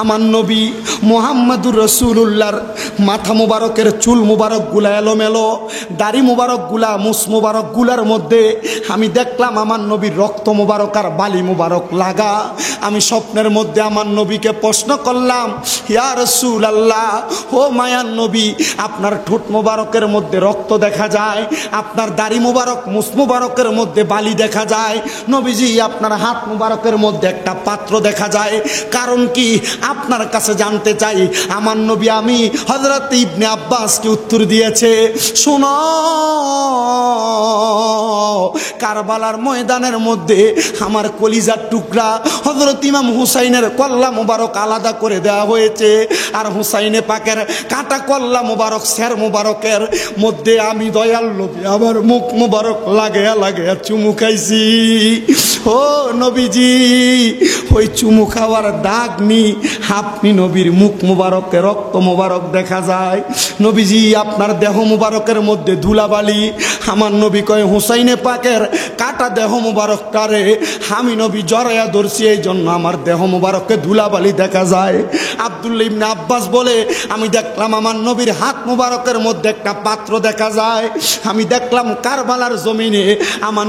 আমার নবী মুহাম্মদুর রাসূলুল্লাহর মাথা মুবারকের চুল মুবারকগুলা এলোমেলো, দাড়ি মুবারকগুলা মুছ মুবারকগুলার মধ্যে আমি দেখলাম আমার নবীর রক্ত মুবারক আর বালি মুবারক লাগা। আমি স্বপ্নের মধ্যে আমার নবীকে প্রশ্ন করলাম, ইয়া রাসূলুল্লাহ, ও মায়ার নবী, আপনার ঠোঁট মুবারকের মধ্যে রক্ত দেখা যায়, আপনার দাড়ি মুবারক মুছ মুবারকের মধ্যে বালি দেখা যায়, নবীজি আপনার হাত মুবারকের মধ্যে একটা পাত্র দেখা যায়, কারণ কি? আপনার কাছে জানতে চাই। আমার নবী আমি হযরত ইবনে আব্বাসকে উত্তর দিয়েছে, শোনো, কারবালার ময়দানের মধ্যে আমার কলিজার টুকরা হযরত ইমাম হুসাইনের কল্লা মুবারক আলাদা করে দেওয়া হয়েছে, আর হুসাইনে পাকের কাটা কল্লা মুবারক শের মুবারকের মধ্যে আমি দয়াল নবী আমার মুখ মুবারক লাগিয়া লাগিয়া চুমু খাইছি। ও নবীজি, ওই চুমু খাওয়ার দাগ নি আপনি নবীর মুখ মুবারকে রক্ত মুবারক দেখা যায়। নবীজি আপনার দেহ মুবারকের মধ্যে ধুলাবালি। আমার নবী কয়, হুসাইনে পাকের কাটা দেহ মুবারকটারে আমি নবী জড়াইয়া ধরছি, এই জন্য আমার দেহ মুবারককে ধুলাবালি দেখা যায়। আব্দুল্লাহ ইবনে আব্বাস বলে, আমি দেখলাম আমার নবীর হাত মুবারকের মধ্যে একটা পাত্র দেখা যায়। আমি দেখলাম কারবালার জমিনে আমার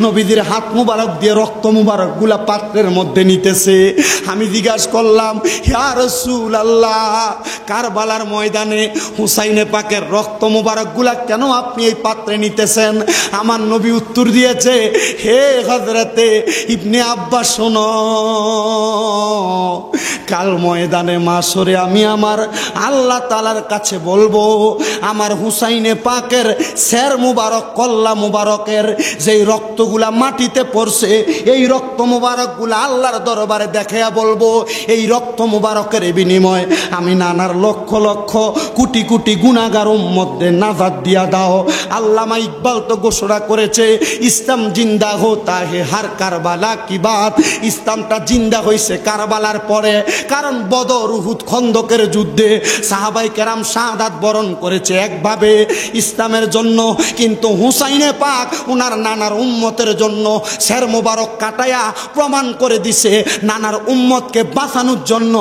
নবীজির হাত মুবারক দিয়ে রক্ত মুবারক গুলা পাত্রের মধ্যে নিতেছে। আমি জিজ্ঞাসা করলাম, ইয়া রাসূলুল্লাহ, কারবালার ময়দানে হুসাইনে পাকের রক্ত মুবারক গুলা কেন আপনি এই পাত্রে নিতেছেন? আমার নবী উত্তর দিয়েছে, হে হযরতে ইবনে আব্বাস, শোনো, কাল ময়দানে মাশরে আমি আমার আল্লাহ তাআলার কাছে বলবো, আমার হুসাইনে পাকের শের মুবারক কল্লা মুবারকের যেই রক্তগুলা মাটিতে পড়ছে, এই রক্ত মুবারকগুলা আল্লাহর দরবারে দেখাইয়া বলবো, এই রক্ত মুবারকের বিনিময়ে আমি নানার লক্ষ লক্ষ কোটি কোটি গুনাহগার উম্মতদের নাজাত দিয়া দাও। আল্লামা ইকবাল তো ঘোষণা করেছে, ইসলাম জিন্দা হোতা হে হার কারবালা কি বাত। ইসলামটা জিন্দা হয়েছে কারবালার পরে, কারণ বদর উহুদ খন্দকের যুদ্ধে সাহাবাই কেরাম শাহাদাত বরণ করেছে একভাবে ইসলামের জন্য, কিন্তু হুসাইনে পাক ওনার নানার উম্মতের জন্য শের মোবারক কাটায়া প্রমাণ করে দিছে, নানার উম্মতকে বাঁচানোর জন্য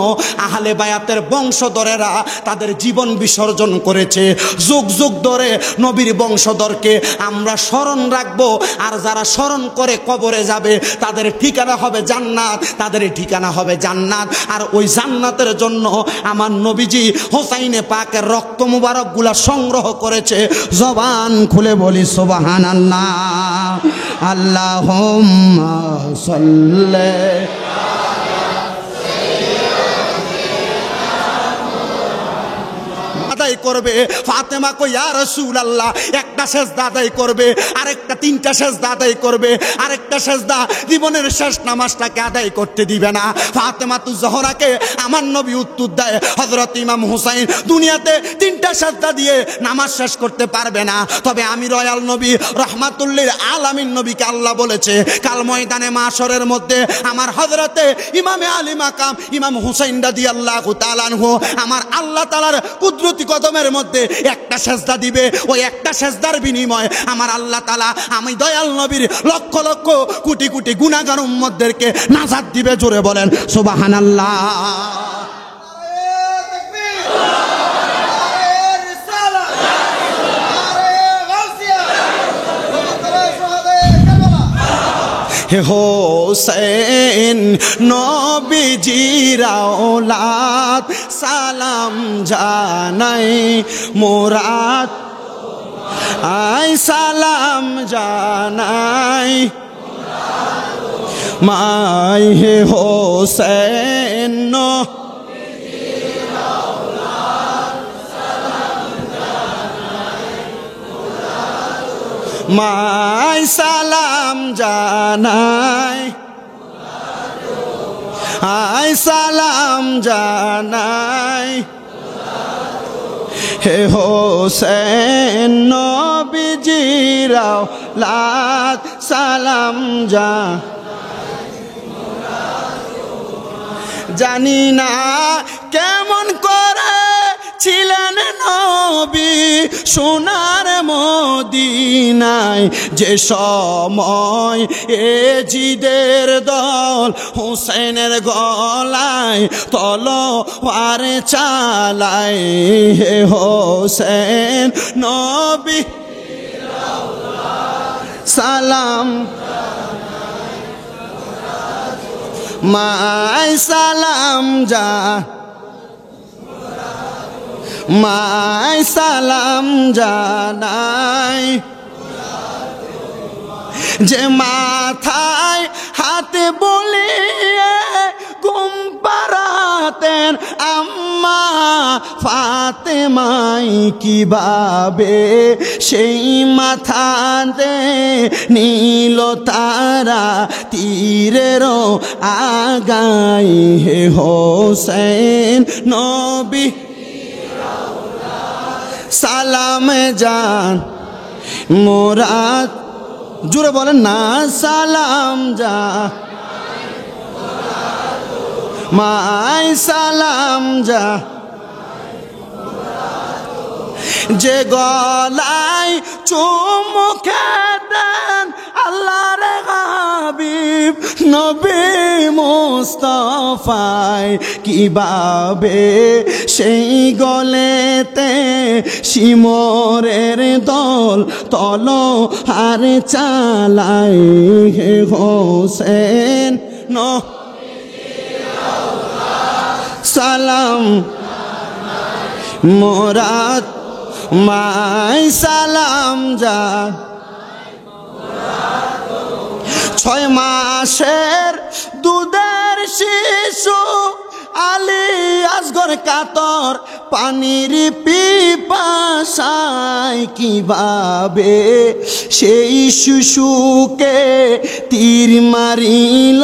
আহলে বায়াতের বংশধরেরা তাদের জীবন বিসর্জন করেছে। যুগ যুগ ধরে নবীর বংশধরকে আমরা স্মরণ রাখবো, আর যারা স্মরণ করে কবরে যাবে তাদের ঠিকানা হবে জান্নাত, তাদের ঠিকানা হবে জান্নাত। আর ওই জান্নাতের জন্য আমার নবীজি হুসাইনে পাকের রক্ত মুবারক গুলা সংগ্রহ করেছে। জবান খুলে বলি সুবহানাল্লাহ, আল্লাহুম্মা সাল্লি। করবে ফাতেমা কই, ইয়া রাসূলুল্লাহ, একটা সেজদা আদায় করবে, আরেকটা তিনটা সেজদা আদায় করবে, আরেকটা সেজদা জীবনের শেষ নামাজটাকে আদায় করতে দিবে না। ফাতেমা তু জহরাকে আমার নবী উত্তর দেয়, হযরত ইমাম হুসাইন দুনিয়াতে তিনটা সেজদা দিয়ে নামাজ শেষ করতে পারবে না, তবে আমি রয়াল নবী রাহমাতুল লিল আলামিন নবীকে আল্লাহ বলেছে, কাল ময়দানে মাশরের মধ্যে আমার হযরতে ইমামে আলী মাকাম ইমাম হুসাইন রাদিয়াল্লাহু তাআলা আনহু আমার আল্লাহ তাআলার কুদরতি কদমের মধ্যে একটা সেজদা দিবে, ওই একটা সেজদার বিনিময়ে আমার আল্লাহ তাআলা আমি দয়াল নবীর লক্ষ লক্ষ কোটি কোটি গুনাহগার উম্মতদেরকে নাজাত দিবে। জোরে বলেন সুবহানাল্লাহ। হে হোসেন নবীজির আওলাদ সালাম জানাই মুরাদ আই সালাম জানাই মাই হে হোসেন নবীজির আওলাদ সালাম জানাই মাই সালাম জানাই আই সালাম জানাই হে হোসেন নবীজির আওলাদ সালাম জানি না কেমন করে ছিলেন নবী সোনার মদিনায়, যে সময় এজিদের দল হুসেনের গলায় তলোয়ার চালায়, হে হোসেন নবী সালাম মাই সালাম যা, মাই সালাম জানাই, যে মাথায় হাতে বলিয়ে ঘুম পাড়াতেন আম্মা ফাতেমাই, কিভাবে সেই মাথাতে নীল তারা তীরেরও আগাই, হে হোসেন নবী সালাম জান মোরাদ, জুড়ে বলেন না সালাম যা, মাই সালাম যা, যে গলায় চুমুকে দেন আল্লাহর হাবিব নবী মুস্তাফায়, কিভাবে সেই গলেতে শিমরের দল তলোয়ার চালায়, হে হোসেন সালাম মোরাদ মাই সালাম যা, 6 মাসের দুধের শিশু আলী আসগর কাতর পানির পিপাসায়, কিভাবে সেই শিশুকে তীর মারিল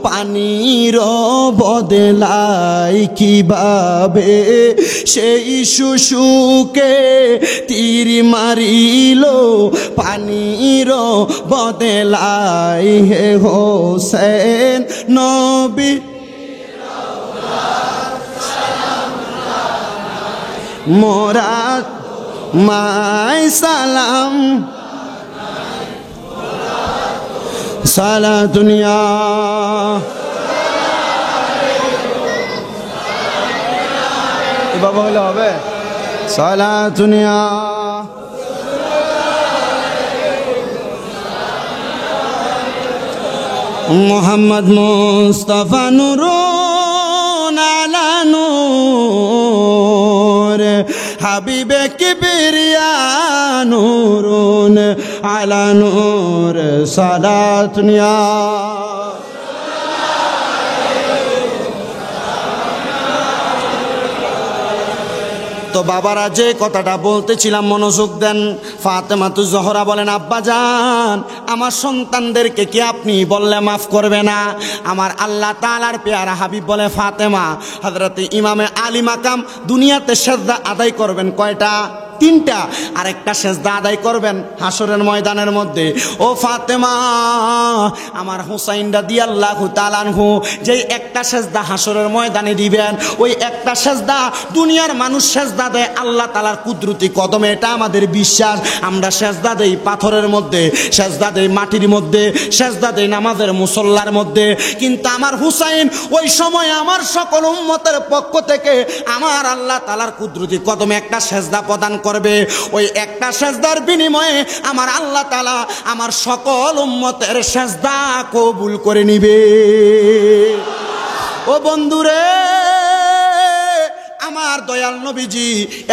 পানির বদলায়, কিভাবে সেই শিশুকে তীর মারিল পানির বদলায়, হে হোসেন নবী মোরাদ মাই সালাম সালা দুনিয়া, বাবা হলে হবে সালা দুনিয়া, মোহাম্মদ মুস্তাফা নূরুন আলা নূর, হাবিবে কিবরিয়া নূরুন আলা নূর, সালাত নিয়া। তো বাবারা যে কথাটা বলতেছিলাম মনোযোগ দেন। ফাতেমাতু জোহরা বলেন, আব্বা জান আমার সন্তানদেরকে কি আপনি বললে মাফ করবে না? আমার আল্লাহ তাআলার পেয়ারা হাবিব বলে, ফাতেমা হযরত ইমামে আলী মাকাম দুনিয়াতে সেজদা আদায় করবেন কয়টা? 3টা। আরেকটা সেজদা আদায় করবেন হাসরের ময়দানের মধ্যে। ও ফাতেমা, আমার হুসাইন রাদিয়াল্লাহু তাআলা আনহু যেই একটা সেজদা হাসরের ময়দানে দিবেন, ওই একটা সেজদা দুনিয়ার মানুষ সেজদা দেয় আল্লাহ তাআলার কুদরতি কদমে, এটা আমাদের বিশ্বাস। আমরা সেজদা দেই পাথরের মধ্যে, সেজদা দেই মাটির মধ্যে, সেজদা দেই নামাজের মুসল্লার মধ্যে, কিন্তু আমার হুসাইন ওই সময় আমার সকল উম্মতের পক্ষ থেকে আমার আল্লাহ তাআলার কুদরতি কদমে একটা সেজদা প্রদান করবে। ওই একটা সেজদার বিনিময়ে আমার আল্লাহ তাআলা আমার সকল উম্মতের সেজদা কবুল করে নিবে। ও বন্ধুরে, আমার দয়াল নবীজি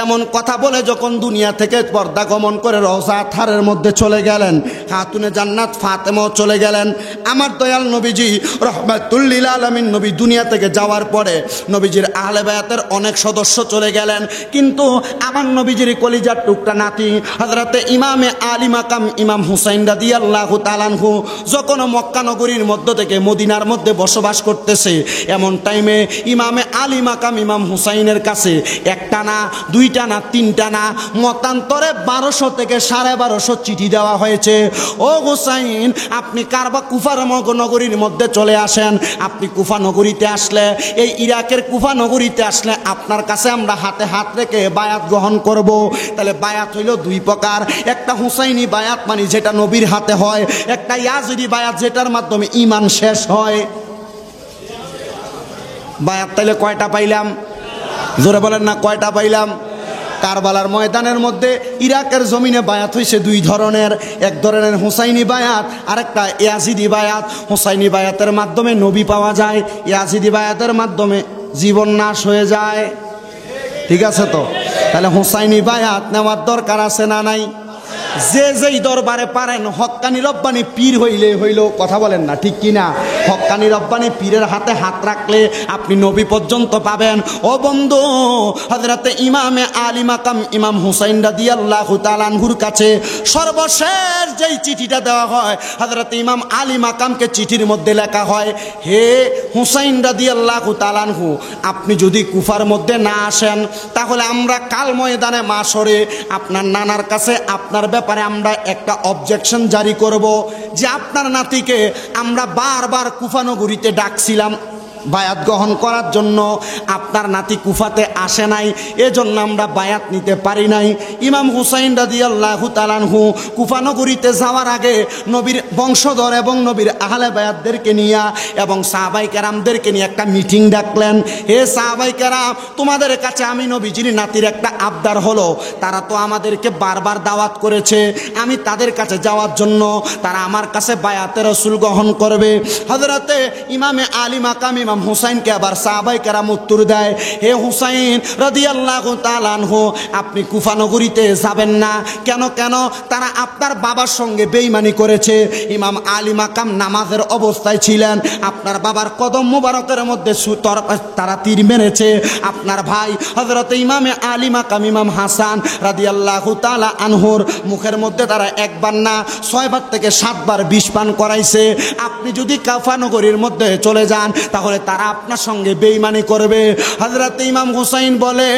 এমন কথা বলে যখন দুনিয়া থেকে পর্দা গমন করে রওজা থারের মধ্যে চলে গেলেন, খাতুনে জান্নাত ফাতেমাও চলে গেলেন। আমার দয়াল নবীজি রহমাতুল লিল আলামিন নবী দুনিয়া থেকে যাওয়ার পরে নবীজির আহলে বায়াতের অনেক সদস্য চলে গেলেন, কিন্তু আমার নবীজির কলিজার টুকরা নাতি হযরতে ইমামে আলী মাকাম ইমাম হুসাইন রাদিয়াল্লাহু তাআলা আনহু যখন মক্কা নগরীর মধ্য থেকে মদিনার মধ্যে বসবাস করতেছে, এমন টাইমে ইমামে আলী মাকাম ইমাম হুসাইনের কাছে কাছে একটা না, দুইটা না, তিনটা না, মতান্তরে 1200 থেকে 1250 চিঠি দেওয়া হয়েছে। ও হুসাইন, আপনি কারবা কুফার নগরীর মধ্যে চলে আসেন। আপনি কুফা নগরীতে আসলে, এই ইরাকের কুফা নগরীতে আসলে আপনার কাছে আমরা হাতে হাত রেখে বায়াত গ্রহণ করব। তাহলে বায়াত হইল দুই প্রকার, একটা হুসাইনি বায়াত মানে যেটা নবীর হাতে হয়, একটা ইয়াজিদি বায়াত যেটার মাধ্যমে ঈমান শেষ হয়। বায়াত তাইলে কয়টা পাইলাম? জোরে বলেন না, কয়টা পাইলাম? কারবালার ময়দানের মধ্যে ইরাকের জমিনে বায়াত হয়েছে দুই ধরনের, এক ধরনের হুসাইনি বায়াত আর একটা ইয়াজিদি বায়াত। হুসাইনি বায়াতের মাধ্যমে নবী পাওয়া যায়, ইয়াজিদি বায়াতের মাধ্যমে জীবন নাশ হয়ে যায়। ঠিক আছে তো? তাহলে হুসাইনি বায়াত নেওয়ার দরকার আছে না নাই? যে যেই দরবারে পারেন হক্কানি রব্বানি পীর হইলে হইল, কথা বলেন না ঠিক কিনা? হক্কানি রব্বানি পীরের হাতে হাত রাখলে আপনি নবী পর্যন্ত পাবেন। ও বন্ধু, হযরতে ইমামে আলী মাকাম ইমাম হুসাইন রাদিয়াল্লাহু তাআলা আনহুর কাছে সর্বশেষ যেই চিঠিটা দেওয়া হয়, হযরতে ইমাম আলী মাকামকে চিঠির মধ্যে লেখা হয়, হে হুসাইন রাদিয়াল্লাহু তাআলা আনহু, আপনি যদি কুফার মধ্যে না আসেন তাহলে আমরা কাল ময়দানে মাশরে আপনার নানার কাছে আপনার ব্যাপারে আমরা একটা অবজেকশন জারি করব যে আপনার নাতিকে আমরা বারবার কুফা নগরীতে ডাকছিলাম বায়াত গ্রহণ করার জন্য, আপনার নাতি কুফাতে আসে নাই, এজন্য আমরা বায়াত নিতে পারি নাই। ইমাম হুসাইন রাদিয়াল্লাহু তাআলা আনহু কুফা নগরীতে যাওয়ার আগে নবীর বংশধর এবং নবীর আহলে বায়াতদেরকে নিয়ে এবং সাহাবায়ে কেরামদেরকে নিয়ে একটা মিটিং ডাকলেন। হে সাহাবায়ে কেরাম, তোমাদের কাছে আমি নবীজির নাতির একটা আবদার হলো, তারা তো আমাদেরকে বারবার দাওয়াত করেছে, আমি তাদের কাছে যাওয়ার জন্য, তারা আমার কাছে বায়াতে রাসূল গ্রহণ করবে। হযরতে ইমামে আলী মাকাম ইমাম হুসাইনকে আবার সাহাবায়ে কেরাম উত্তর দেয়, হে হুসাইন রাদিয়াল্লাহু তাআলা আনহু, আপনি কুফা নগরীতে যাবেন না। কেন? তারা আপনার বাবার সঙ্গে বেঈমানি করেছে। ইমাম আলী মাকাম নামাজের অবস্থায় ছিলেন, আপনার বাবার কদম মুবারকের মধ্যে তারা তীর মেরেছে। আপনার ভাই হযরতে ইমামে আলী মাকাম ইমাম হাসান রাদিয়াল্লাহু তাআলা আনহুর মুখের মধ্যে তারা একবার না 6 বার থেকে 7 বার বিষ পান করাইছে। আপনি যদি কুফা নগরীর মধ্যে চলে যান তাহলে তারা আপনার সঙ্গে বেঈমানি করবে। হযরত ইমাম হুসাইন বলে,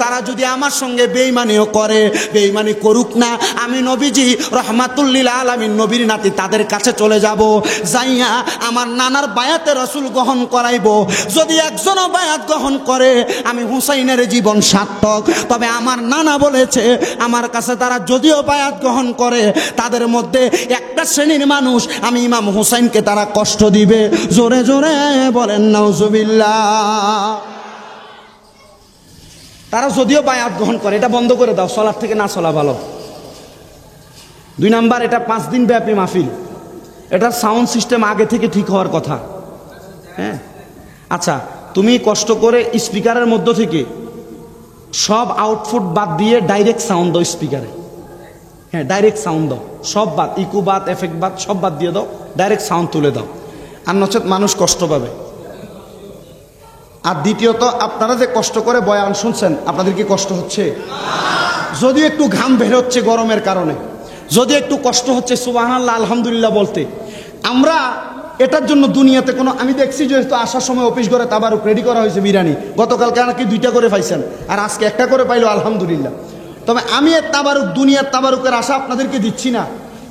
তারা যদি আমার সঙ্গে বেঈমানিও করে, বেঈমানি করুক না, আমি নবীজি রাহমাতুল লিল আলামিন নবীর নাতি তাদের কাছে চলে যাব, যাইয়া আমার নানার বায়াতে রাসূল গ্রহণ করাইব। যদি একজনও বায়াত গ্রহণ করে আমি হুসাইনের জীবন সার্থক। তবে আমার নানা বলেছে আমার কাছে তারা যদিও বায়াত গ্রহণ করে তাদের মধ্যে একটা শ্রেণীর মানুষ আমি ইমাম হুসাইনকে তারা কষ্ট দিবে। জোরে জোরে বলেন নাউজুবিল্লাহ। তারা যদিও বায়াত গ্রহণ করে, এটা বন্ধ করে দাও, চলার থেকে না চলা ভালো। 2 নাম্বার, এটা 5 দিন ব্যাপী মাহফিল, এটার সাউন্ড সিস্টেম আগে থেকে ঠিক হওয়ার কথা। হ্যাঁ, আচ্ছা, তুমি কষ্ট করে স্পিকারের মধ্য থেকে সব আউটপুট বাদ দিয়ে ডাইরেক্ট সাউন্ড দাও স্পিকারে। হ্যাঁ, ডাইরেক্ট সাউন্ড দাও, সব বাদ, ইকো বাদ, এফেক্ট বাদ, সব বাদ দিয়ে দাও, ডাইরেক্ট সাউন্ড তুলে দাও, আর নচেত মানুষ কষ্ট পাবে। আর দ্বিতীয়ত, আপনারা যে কষ্ট করে বয়ান শুনছেন, আপনাদের কি কষ্ট হচ্ছে? যদি একটু ঘাম বের হচ্ছে গরমের কারণে, যদি একটু কষ্ট হচ্ছে সুবহানাল্লাহ আলহামদুলিল্লাহ বলতে, আমরা এটার জন্য দুনিয়াতে কোনো, আমি দেখছি যেহেতু আসার সময় অফিস ঘরে তাবারুক রেডি করা হয়েছে বিরিয়ানি, গতকালকে নাকি 2টা করে পাইছেন, আর আজকে একটা করে পাইলো আলহামদুলিল্লাহ। তবে আমি এর তাবারুক, দুনিয়ার তাবারুকের আশা আপনাদেরকে দিচ্ছি না,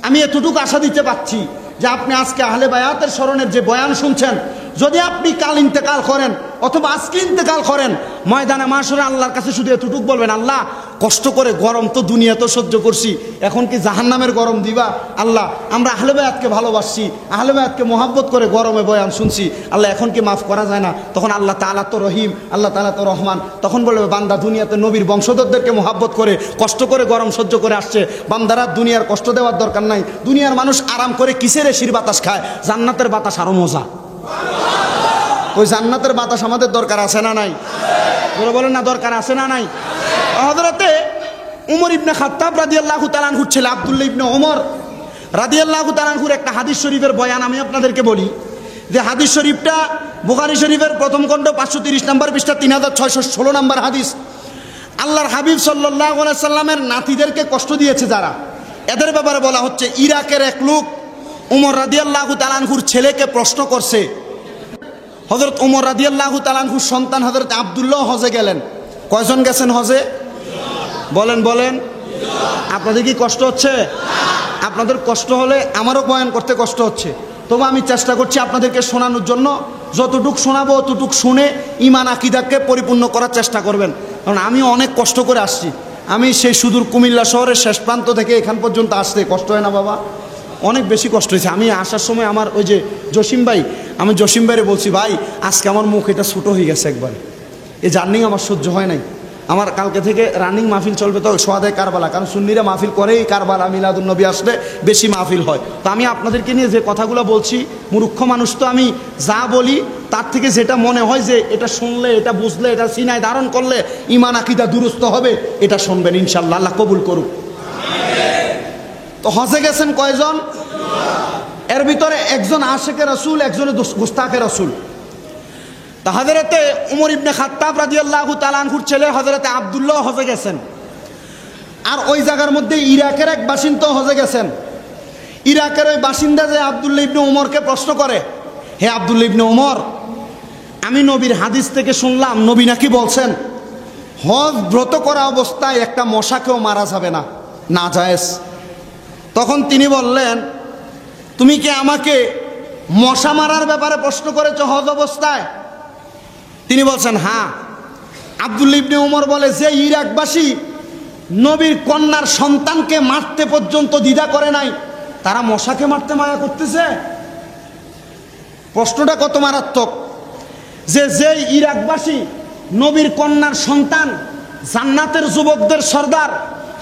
আমি এতটুকু আশা দিতে পারছি যে আপনি আজকে আহলে বায়াতের স্মরণের যে বয়ান শুনছেন, যদি আপনি কাল ইন্তেকাল করেন অথবা আজকে ইন্তেকাল করেন, ময়দানে মাশরে আল্লাহর কাছে শুধু এতটুকু বলবেন, আল্লাহ কষ্ট করে গরম তো দুনিয়া তো সহ্য করছি, এখন কি জাহান্নামের গরম দিবা? আল্লাহ, আমরা আহলে বায়াতকে ভালোবাসছি, আহলে বায়াতকে মোহাব্বত করে গরমে বয়ান শুনছি, আল্লাহ এখন কি মাফ করা যায় না? তখন আল্লাহ তাআলা তো রহিম, আল্লাহ তাআলা তো রহমান, তখন বলবে বান্দা দুনিয়াতে নবীর বংশধরদেরকে মোহাব্বত করে কষ্ট করে গরম সহ্য করে আসছে, বান্দারা দুনিয়ার কষ্ট দেওয়ার দরকার নাই। দুনিয়ার মানুষ আরাম করে কিসের এসির বাতাস খায়, জান্নাতের বাতাস আরো মজা। ওই জান্নাতের বাতাস আমাদের দরকার আছে না নাই? বলেন না, দরকার আছে না নাই? হযরতে উমর ইবনে খাত্তাব রাদিয়াল্লাহু তাআলা আনহু ছেলে আব্দুল্লাহ ইবনে ওমর রাদিয়াল্লাহু তাআলা আনহুর একটা হাদিস শরীফের বয়ান আমি আপনাদেরকে বলি, যে হাদিস শরীফটা বুখারী শরীফের প্রথম খণ্ড 530 নম্বর পৃষ্ঠা 3616 নম্বর হাদিস। আল্লাহর হাবিব সাল্লাল্লাহু আলাইহি সাল্লামের নাতিদেরকে কষ্ট দিয়েছে যারা, এদের ব্যাপারে বলা হচ্ছে, ইরাকের এক লোক উমর রাদিয়াল্লাহু তাআলা আনহুর ছেলেকে প্রশ্ন করছে। হযরত উমর রাদিয়াল্লাহু তাআলা আনহুর সন্তান হযরত আব্দুল্লাহ হজে গেলেন, কয়জন গেছেন হজে? বলেন বলেন। আপনাদের কি কষ্ট হচ্ছে? আপনাদের কষ্ট হলে আমারও বয়ান করতে কষ্ট হচ্ছে, তবু আমি চেষ্টা করছি আপনাদেরকে শোনানোর জন্য। যতটুক শোনাবো ততটুক শুনে ইমান আকিদাকে পরিপূর্ণ করার চেষ্টা করবেন, কারণ আমি অনেক কষ্ট করে আসছি। আমি সেই সুদূর কুমিল্লা শহরের শেষ প্রান্ত থেকে এখান পর্যন্ত আসতে কষ্ট হয় না বাবা? অনেক বেশি কষ্ট হয়েছে। আমি আসার সময় আমার ওই যে জসিম ভাই, আমি জসিম ভাইরে বলছি, ভাই আজকে আমার মুখ এটা ছোটো হয়ে গেছে একবার, এই জার্নি আমার সহ্য হয় নাই। আমার কালকে থেকে রানিং মাহফিল চলবে তো সোহাদে কারবালা, কারণ সুন্নিরা মাহফিল করেই কারবালা মিলাদুন নবী আসলে বেশি মাহফিল হয়। তো আমি আপনাদেরকে নিয়ে যে কথাগুলো বলছি, মূর্খ মানুষ তো আমি যা বলি তার থেকে যেটা মনে হয় যে এটা শুনলে, এটা বুঝলে, এটা সিনায় ধারণ করলে ইমান আকিদা দুরুস্ত হবে, এটা শুনবেন ইনশাল্লাহ, আল্লাহ কবুল করুক। তো হজে গেছেন কয়জন? এর ভিতরে একজন আশেকে রাসূল, একজনে গুস্তাখে রাসূল। তা হযরতে উমর ইবনে খাত্তাব রাদিয়াল্লাহু তাআলা আনহুর ছেলে হযরতে আব্দুল্লাহ হজে গেছেন। আর ওই জায়গার মধ্যে ইরাকের এক বাসিন্দা হজে গেছেন। ইরাকের ওই বাসিন্দা যে আব্দুল্লাহ ইবনে উমরকে প্রশ্ন করে, হে আব্দুল্লাহ ইবনে উমর, আমি নবীর হাদিস থেকে শুনলাম নবী নাকি বলছেন হজ ব্রত করা অবস্থায় একটা মশাকেও মারা যাবে না, নাজায়েজ। তখন তিনি বললেন, তুমি কি আমাকে মশা মারার ব্যাপারে প্রশ্ন করেছো হজ অবস্থায়? তিনি বলছেন হ্যাঁ। আব্দুল্লাহ ইবনে উমর বলে, যে ইরাকবাসী নবীর কন্যার সন্তানকে মারতে পর্যন্ত দ্বিধা করে নাই, তারা মশাকে মারতে মায়া করতেছে? প্রশ্নটা কত মারাত্মক! যে ইরাকবাসী নবীর কন্যার সন্তান, জান্নাতের যুবকদের সর্দার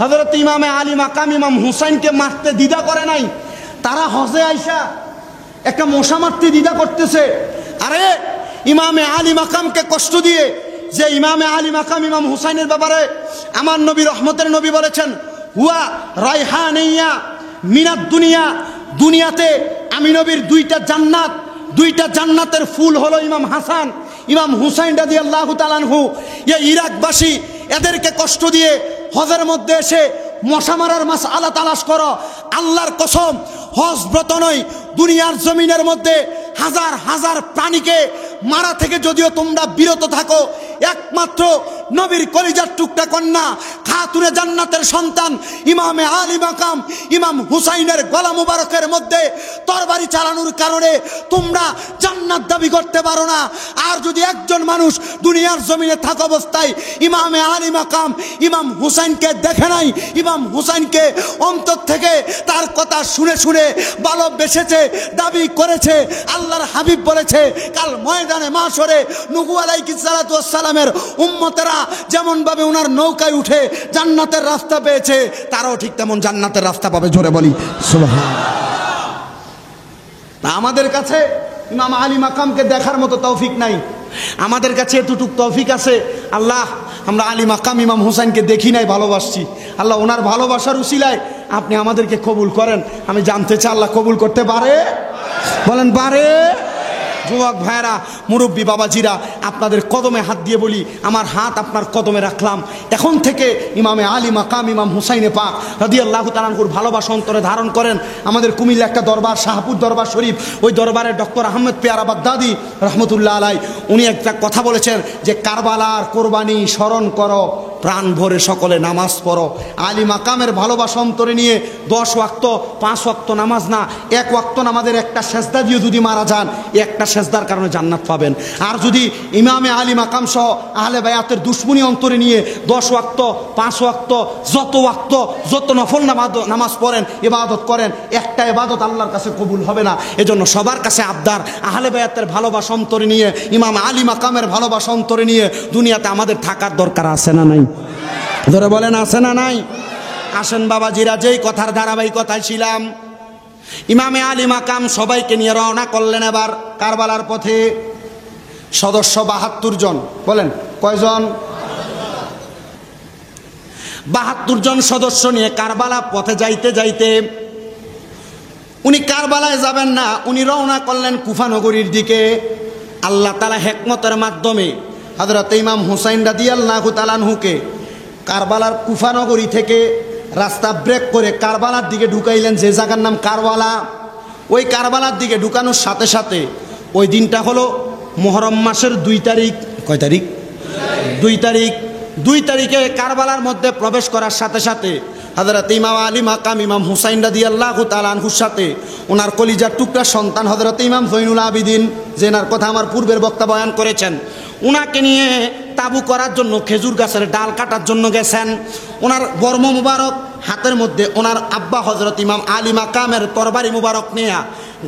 হযরত ইমামে আলী মাকাম ইমাম হুসাইনকে মারতে দ্বিধা করে নাই, তারা হজে আইসা একটা মশা মারতে দ্বিধা করতেছে। আরে ইমামে আলী মাকামকে কষ্ট দিয়ে, যে ইমামে আলী মাকাম ইমাম হুসাইনের ব্যাপারে আমার নবী রহমতের নবী বলেছেন, হুয়া রায়হানিয়া মিনাত দুনিয়া, দুনিয়াতে আমি নবীর দুইটা জান্নাত, দুইটা জান্নাতের ফুল হলো ইমাম হাসান, ইমাম হুসাইন রাদিয়াল্লাহু তাআলা আনহু। এই ইরাকবাসী এদেরকে কষ্ট দিয়ে হজের মধ্যে এসে মশা মারার মাসআলা তালাশ করো। আল্লাহর কসম, হজ ব্রত নয়, দুনিয়ার জমিনের মধ্যে হাজার হাজার প্রাণীকে মারা থেকে যদিও তোমরা বিরত থাকো, একমাত্র নবীর কলিজার টুকরা কন্যা খাতুনে জান্নাতের সন্তান ইমামে আলী মাকাম ইমাম হুসাইনের গলা মুবারকের মধ্যে তরবারি চালানোর কারণে তোমরা জান্নাত দাবি করতে পারো না। আর যদি একজন মানুষ দুনিয়ার জমিনে থাকা অবস্থায় ইমামে আলী মাকাম ইমাম হুসাইনকে দেখে নাই, ইমাম হুসাইনকে অন্তর থেকে তার কথা শুনে শুনে ভালোবেসেছে, দাবি করেছে, আল্লাহর হাবিব বলেছে কাল ময়দানে মাশরে নূহ আলাইহিস সালাতু ওয়াস সালামের উম্মতেরা যেমন ভাবে ওনার নৌকায় উঠে জান্নাতের রাস্তা পেয়েছে, তারাও ঠিক তেমন জান্নাতের রাস্তা পাবে। জোরে বলি সুবহানাল্লাহ। আমাদের কাছে ইমাম আলী মাকামকে দেখার মতো তৌফিক নাই, আমাদের কাছে এতটুক তৌফিক আছে, আল্লাহ আমরা আলী মাকাম ইমাম হুসাইনকে দেখি নাই, ভালোবাসছি। আল্লাহ ওনার ভালোবাসার উসিলায় আপনি আমাদেরকে কবুল করেন। আমি জানতে চাই আল্লাহ কবুল করতে পারে? বলেন পারে? যুবক ভাইরা, মুরব্বী বাবাজিরা, আপনাদের কদমে হাত দিয়ে বলি, আমার হাত আপনার কদমে রাখলাম। এখন থেকে ইমামে আলী মাকাম ইমাম হুসাইনে পাক রাদিয়াল্লাহু তাআলা আনহুর ভালোবাসা অন্তরে ধারণ করেন। আমাদের কুমিল্লা একটা দরবার, শাহপুর দরবার শরীফ, ওই দরবারের ডক্টর আহমেদ পেয়ারা বাগদাদি রহমতুল্লাহ আলাই, উনি একটা কথা বলেছেন যে কারবালার কোরবানি স্মরণ করো, প্রাণ ভরে সকলে নামাজ পড়ো। আলী মাকামের ভালোবাসা অন্তরে নিয়ে 10 ওয়াক্ত 5 ওয়াক্ত নামাজ না, 1 ওয়াক্ত নামাজের একটা সেজদা দিয়ে যদি মারা যান, একটা সেজদার কারণে জান্নাত পাবেন। আর যদি ইমামে আলী মাকাম সহ আহলে বায়াতের দুশমনী অন্তরে নিয়ে 10 ওয়াক্ত 5 ওয়াক্ত যত নফল নামাজ পড়েন, ইবাদত করেন, একটা ইবাদত আল্লাহর কাছে কবুল হবে না। এজন্য সবার কাছে আবদার, আহলে বায়াতের ভালোবাসা অন্তরে নিয়ে, ইমাম আলী মাকামের ভালোবাসা অন্তরে নিয়ে দুনিয়াতে আমাদের থাকার দরকার আছে না নাই? ধরে বলেন আছে না নাই? আসেন বাবাজিরা, যেই কথার ধারাবাহিকতায় ছিলাম, ইমামে আলী মাকাম সবাইকে নিয়ে রওনা করলেন এবার কারবালার পথে। সদস্য 72 জন। বলেন কয়জন? 72 জন সদস্য নিয়ে কারবালা পথে যাইতে যাইতে উনি কারবালায় যাবেন না, উনি রওনা করলেন কুফা নগরীর দিকে। আল্লাহ তাআলা হিকমতের মাধ্যমে হযরত ইমাম হুসাইন রাদিয়াল্লাহু তাআলা আনহুকে কারবালার কুফা নগরী থেকে রাস্তা ব্রেক করে কারবালার দিকে ঢুকাইলেন, যে জায়গার নাম কারবালা। ওই কারবালার দিকে ঢুকানোর সাথে সাথে ওই দিনটা হলো মুহররম মাসের 2 তারিখ। কয় তারিখ? 2 তারিখ। 2 তারিখে কারবালার মধ্যে প্রবেশ করার সাথে সাথে হযরত ইমাম আলী মাকাম ইমাম হুসাইন রাদিয়াল্লাহু তাআলা আনহুর সাথে ওনার কলিজার টুকরা সন্তান হযরত ইমাম জৈনুল আবিদিন, যেনার কথা আমার পূর্বের বক্তা বয়ান করেছেন, ওনাকে নিয়ে তাবু করার জন্য খেজুর গাছের ডাল কাটার জন্য গেছেন। ওনার বর্ম মুবারক হাতের মধ্যে ওনার আব্বা হযরত ইমাম আলী মাকামের তরবারি মুবারক নিয়ে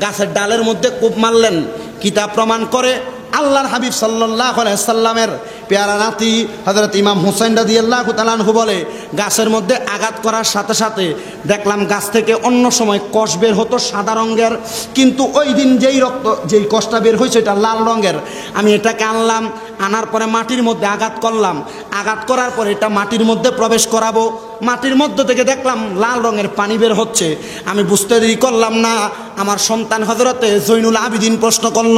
গাছের ডালের মধ্যে কোপ মারলেন। কিতাব প্রমাণ করে আল্লাহর হাবিব সাল্লাল্লাহু আলাইহি সাল্লামের পেয়ারা নাতি হযরত ইমাম হুসাইন রাদিয়াল্লাহু তাআলা আনহু বলে, গাছের মধ্যে আঘাত করার সাথে সাথে দেখলাম গাছ থেকে অন্য সময় কষ বের হতো সাদা রঙের, কিন্তু ওই দিন যেই কষটা বের হয়েছে এটা লাল রঙের। আমি এটাকে আনলাম, আনার পরে মাটির মধ্যে আঘাত করলাম, আঘাত করার পরে এটা মাটির মধ্যে প্রবেশ করাবো। মাটির মধ্য থেকে দেখলাম লাল রঙের পানি বের হচ্ছে। আমি বুঝতে দেরি করলাম না, আমার সন্তান হযরতে জৈনুল আবিদিন প্রশ্ন করল,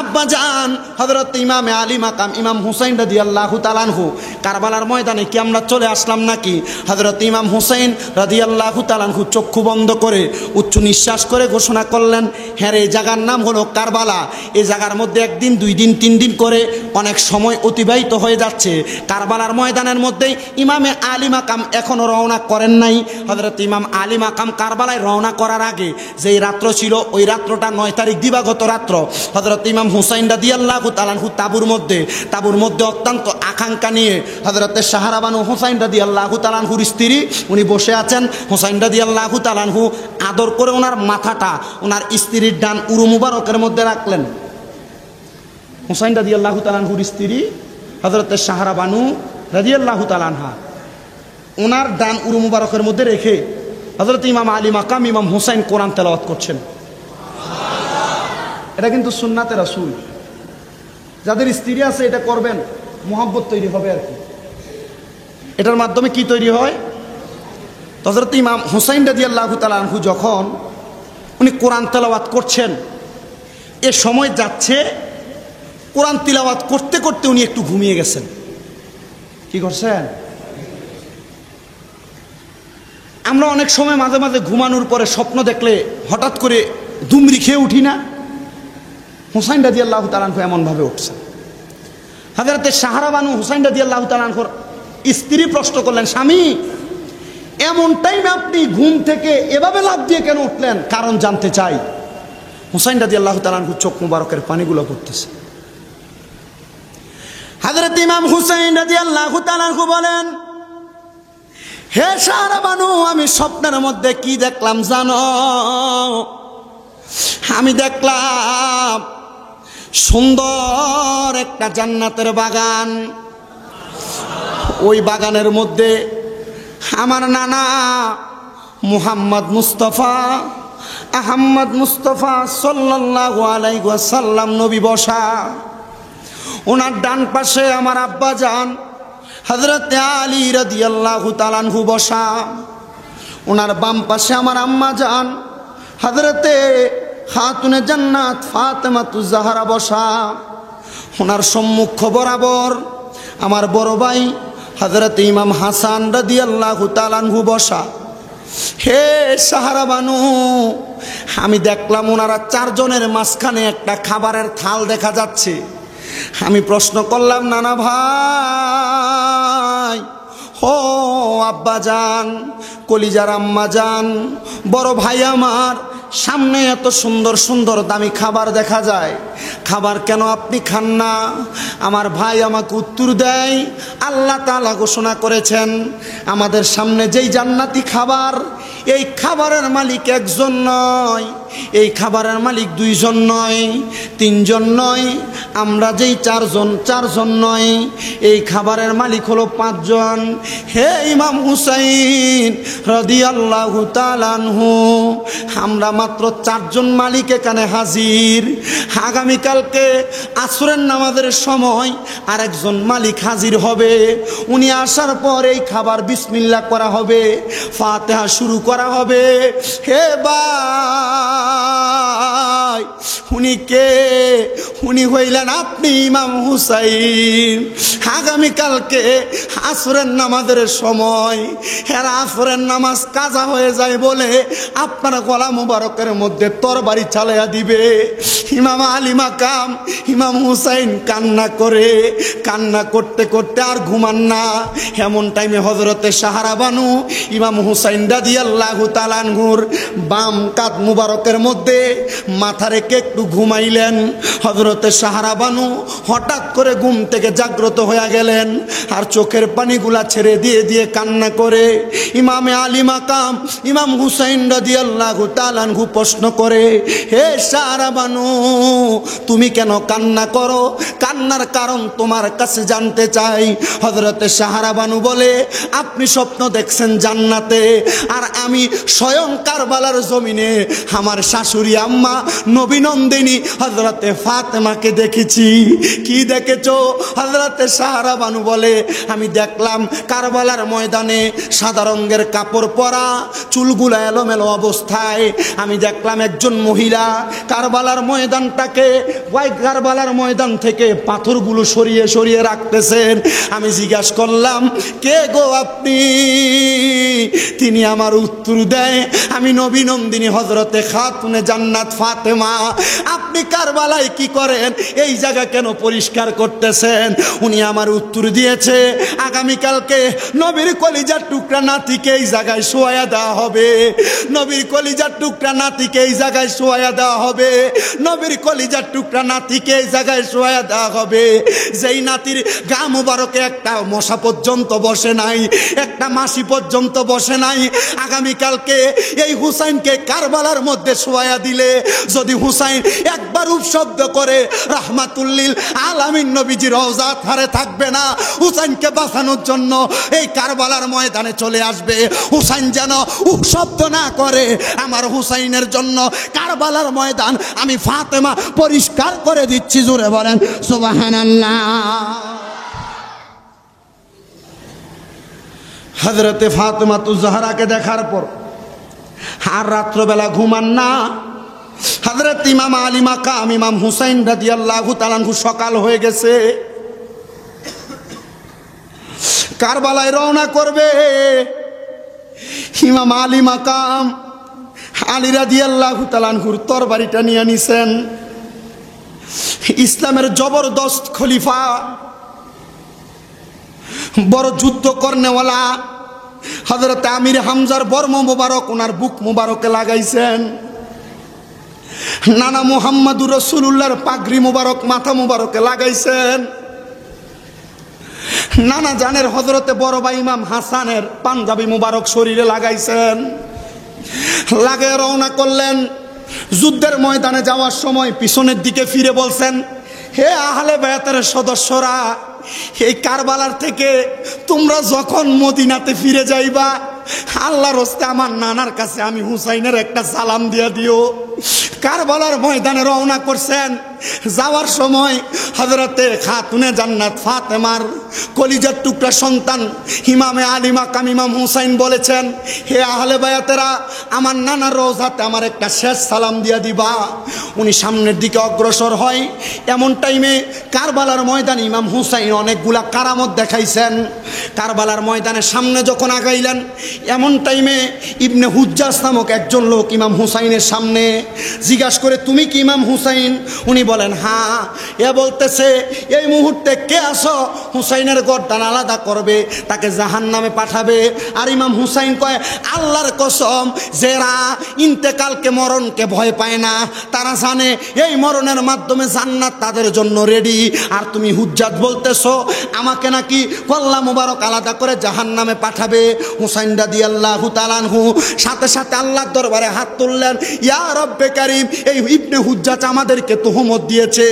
আব্বা জান হযরত ইমাম আলী মাকাম ইমাম হুসাইন রাদিয়াল্লাহু তাআলা আনহু কারবালার ময়দানে কি আমরা চলে আসলাম নাকি? হযরত ইমাম হুসাইন রাদিয়াল্লাহু তাআলা আনহু চক্ষু বন্ধ করে উচ্চ নিঃশ্বাস করে ঘোষণা করলেন, হ্যাঁ এই জায়গার নাম হলো কারবালা। এই জায়গার মধ্যে 1 দিন 2 দিন 3 দিন করে অনেক সময় অতিবাহিত হয়ে যাচ্ছে। কারবালার ময়দানের মধ্যেই ইমামে আলী মাকাম এখনও রওনা করেন নাই। হযরত ইমাম আলী মাকাম কারবালায় রওনা করার আগে যেই রাত্র ছিল, ওই রাত্রটা 9 তারিখ দিবাগত রাত্র। হযরত ইমাম হুসাইন রাদিয়াল্লাহু তাআলা আনহু তাবুর মধ্যে অত্যন্ত আকাঙ্ক্ষা নিয়ে হযরতে সাহারা বানু হুসাইন রাদিয়াল্লাহু তাআলা আনহুর স্ত্রী উনি বসে আছেন। হুসাইন রাদিয়াল্লাহু তাআলা আনহু আদর করে ওনার মাথাটা ওনার স্ত্রীর ডান উরু মুবারকের মধ্যে রাখলেন। হুসাইন রাদিয়াল্লাহু তাআলা আনহুর স্ত্রী হযরতে সাহারা বানু রাদিয়াল্লাহু তাআলা আনহা ওনার ডান উরু মুবারকের মধ্যে রেখে হযরত ইমাম আলী মাকাম ইমাম হুসাইন কোরআন তেলাওয়াত করছেন। এটা কিন্তু সুন্নাতে রাসূল। যাদের স্ত্রী আছে এটা করবেন, মুহাব্বত তৈরি হবে আর কি। এটার মাধ্যমে কি তৈরি হয়? হযরত ইমাম হুসাইন রাদিয়াল্লাহু তাআলা আনহু যখন উনি কোরআন তেলাওয়াত করছেন, এ সময় যাচ্ছে, কোরআন তিলাওয়াত করতে করতে উনি একটু ঘুমিয়ে গেছেন। কি করছেন? আমরা অনেক সময় মাঝে মাঝে ঘুমানোর পরে স্বপ্ন দেখলে হঠাৎ করে দুমড়ি খেয়ে উঠি না? হুসাইন রাদিয়াল্লাহু তাআলা আনহু এমনভাবে উঠছেন। হযরতে সাহারা বানু হুসাইন রাদিয়াল্লাহু তাআলা আনহুর স্ত্রী প্রশ্ন করলেন, স্বামী এমন টাইমে আপনি ঘুম থেকে এভাবে লাফ দিয়ে কেন উঠলেন? কারণ জানতে চাই। হুসাইন রাদিয়াল্লাহু তাআলা আনহু চোখ মুবারকের পানিগুলো পড়তেছে। হযরত ইমাম হুসাইন রাদিয়াল্লাহু তাআলা আনহু বলেন, হে সাহারা বানু, আমি স্বপ্নের মধ্যে কি দেখলাম জানো? আমি দেখলাম সুন্দর একটা জান্নাতের বাগান। ওই বাগানের মধ্যে আমার নানা মুহাম্মদ মুস্তাফা আহমদ মুস্তাফা সাল্লাল্লাহু আলাইহি ওয়াসাল্লাম নবী বসা। ওনার ডান পাশে আমার আব্বা জান হযরতে আলী রাদিয়াল্লাহু তাআলা আনহু বসা। ওনার বাম পাশে আমার আম্মা জান হযরতে খাতুনে জান্নাত ফাতেমাতুজ জাহরা বসা। ওনার সম্মুখ বরাবর আমার বড় ভাই হযরতে ইমাম হাসান রাদিয়াল্লাহু তাআলা আনহু বসা। হে সাহারা বানু, আমি দেখলাম ওনারা 4 জনের মাঝখানে একটা খাবারের থাল দেখা যাচ্ছে। আমি প্রশ্ন করলাম, নানা ভাই, ও আব্বা জান, কলিজার আম্মা জান, বড় ভাই আমার, সামনে এত সুন্দর সুন্দর দামি খাবার দেখা যায়, খাবার কেন আপনি খান না? আমার ভাই আমাকে উত্তর দেয়, আল্লাহ তাআলা ঘোষণা করেছেন আমাদের সামনে যেই জান্নাতি খাবার, এই খাবারের মালিক একজন নয়, এই খাবারের মালিক 2 জন নয়, 3 জন নয়, আমরা যেই 4 জন নয়, এই খাবারের মালিক হলো 5 জন। হে ইমাম হুসাইন রাদিয়াল্লাহু তাআলা আনহু, আমরা মাত্র 4 জন মালিক এখানে হাজির। আগামীকালকে আসরের নামাজের সময় আরেকজন মালিক হাজির হবে। উনি আসার পর এই খাবার বিসমিল্লাহ করা হবে, ফাতিহা শুরু করা হবে। হে ভাই, ভাই, উনি কে? উনি হইলেন আপনি ইমাম হুসাইন। আগামীকালকে আসরের নামাজের সময় এরা আসরের নামাজ কাজা হয়ে যায় বলে আপনার গলা মুবারকের মধ্যে তরবারি চালাইয়া দিবে। ইমাম আলী মাকাম ইমাম হুসাইন কান্না করে, কান্না করতে করতে আর ঘুমান না। এমন টাইমে হযরতে সাহারা বানু ইমাম হুসাইন রাদিয়াল্লাহু তাআলা আনহুর বাম কাঁধ মুবারকের মধ্যে মাথা রেখে একটু ঘুমাইলেন। হযরতে সাহারা বানু হঠাৎ করে ঘুম থেকে জাগ্রত হয়ে গেলেন আর চোখের পানিগুলা ছেড়ে দিয়ে দিয়ে কান্না করে। ইমামে আলী মাকাম ইমাম হুসাইন রাদিয়াল্লাহু তাআলা আনহু প্রশ্ন করে, হে সাহারা বানু, তুমি কেন কান্না করো? কান্নার কারণ তোমার কাছে জানতে চাই। হযরতে সাহারা বানু বলে, আপনি স্বপ্ন দেখছেন জান্নাতে, আর আমি স্বয়ং কারবালার জমিনে আমার শাশুড়ি আম্মা নবী নন্দিনী হযরতে ফাতেমাকে দেখেছি। কি দেখেছো? হযরতে সাহারা বানু বলে, আমি দেখলাম কারবালার ময়দানে সাদা রঙের কাপড় পরা, চুলগুলা এলোমেলো অবস্থায় আমি দেখলাম একজন মহিলা কারবালার ময়দানটাকে, ওই কারবালার ময়দান থেকে পাথরগুলো সরিয়ে সরিয়ে রাখতেছেন। আমি জিজ্ঞাসা করলাম, কে গো আপনি? তিনি আমার উত্তর দেয়, আমি নবী নন্দিনী হযরতে খাতুনে জান্নাত ফাতেমা। আপনি কারবালায় কি করেন? এই জায়গা কেন পরিষ্কার করতেছেন? উনি আমার উত্তর দিয়েছে, আগামীকালকে নবীর কলিজার টুকরা নাতিকে এই জায়গায় শোয়া দেওয়া হবে। নবীর কলিজার টুকরা নাতিকে এই জায়গায় শোয়া দেওয়া হবে। নবীর কলিজার টুকরা নাতিকে এই জায়গায় শোয়া দেওয়া হবে। যেই নাতির গা মুবারকে একটা মশা পর্যন্ত বসে নাই, একটা মাসি পর্যন্ত বসে নাই। আগামীকালকে এই হুসাইনকে কারবালার মধ্যে শোয়া দিলে যদি হুসাইন একবার উপশব্দ করে, রাহমাতুল্লিল আলামিন নবীজি রওজা থারে থাকবে না। হুসাইনকে বাঁচানোর জন্য এই কারবালার ময়দানে চলে আসবে। হুসাইন যেন উপশব্দ না করে। আমার হুসাইনের জন্য কারবালার ময়দান আমি ফাতেমা পরিষ্কার করে দিচ্ছি। জোরে বলেন সুবহানাল্লাহ। হযরতে ফাতেমাতুজ জাহরাকে দেখার পর আর রাত্রবেলা ঘুমান না। হযরত ইমাম আলী মাকাম ইমাম হুসাইন রাদিয়াল্লাহু তাআলা আনহু সকাল হয়ে গেছে, কারবালায় রওনা করবে। ইমাম আলী মাকাম আলী রাদিয়াল্লাহু তাআলা আনহুর তরবারিটা নিয়ে নিছেন। ইসলামের জবরদস্ত খলিফা, বড় যুদ্ধ করনেওয়ালা হযরত আমির হামজার বর্ম মুবারক ওনার বুক মুবারকে লাগাইছেন। নানা মুহাম্মাদুর রাসূলুল্লাহর পাগড়ি মুবারক মাথা মুবারকে লাগাইছেন। নানা জানের হযরতে বড় ভাই ইমাম হাসানের পাঞ্জাবি মুবারক শরীরে লাগাইছেন। লাগিয়ে রওনা করলেন। যুদ্ধের ময়দানে যাওয়ার সময় পিছনের দিকে ফিরে বলছেন, হে আহলে বায়াতের সদস্যরা, এই কারবালার থেকে তোমরা যখন মদিনাতে ফিরে যাইবা, আল্লাহর রাস্তে আমার নানার কাছে আমি হুসাইনের একটা সালাম দিয়া দিও। কারবালার ময়দানে রওনা করছেন। যাওয়ার সময় হযরতে খাতুনে জান্নাত ফাতেমার কলিজার টুকরা সন্তান ইমামে আলী মাকাম ইমাম হুসাইন বলেছেন, হে আহলে বায়াতেরা, আমার নানার রওজাতে আমার একটা শেষ সালাম দিয়া দিবা। উনি সামনের দিকে অগ্রসর হয়। এমন টাইমে কারবালার ময়দানে ইমাম হুসাইন অনেকগুলা কারামত দেখাইছেন। কারবালার ময়দানের সামনে যখন আগাইলেন, এমন টাইমে ইবনে হুজ্জাজ নামক একজন লোক ইমাম হুসাইনের সামনে জিজ্ঞাসা করে, তুমি কি ইমাম হুসাইন? উনি বলেন, হ্যাঁ। এ বলতেছে, এই মুহূর্তে কে আসো হুসাইনের গর্দান আলাদা করবে, তাকে জাহান্নামে পাঠাবে। আর ইমাম হুসাইন কয়, আল্লাহর কসম, যারা ইন্তেকালকে মরণকে ভয় পায় না, তারা জানে এই মরণের মাধ্যমে জান্নাত তাদের জন্য রেডি। আর তুমি হুজ্জাত বলতেছো আমাকে নাকি কল্লা মুবারক আলাদা করে জাহান্নামে পাঠাবে। হুসাইন রাদিয়াল্লাহু তাআলা আনহু সাথে সাথে আল্লাহর দরবারে হাত তুললেন, ইয়া রব্বে কারীম, এই ইবনে হুজ্জাত আমাদেরকে তুহমত মহব্বত দিয়েছে,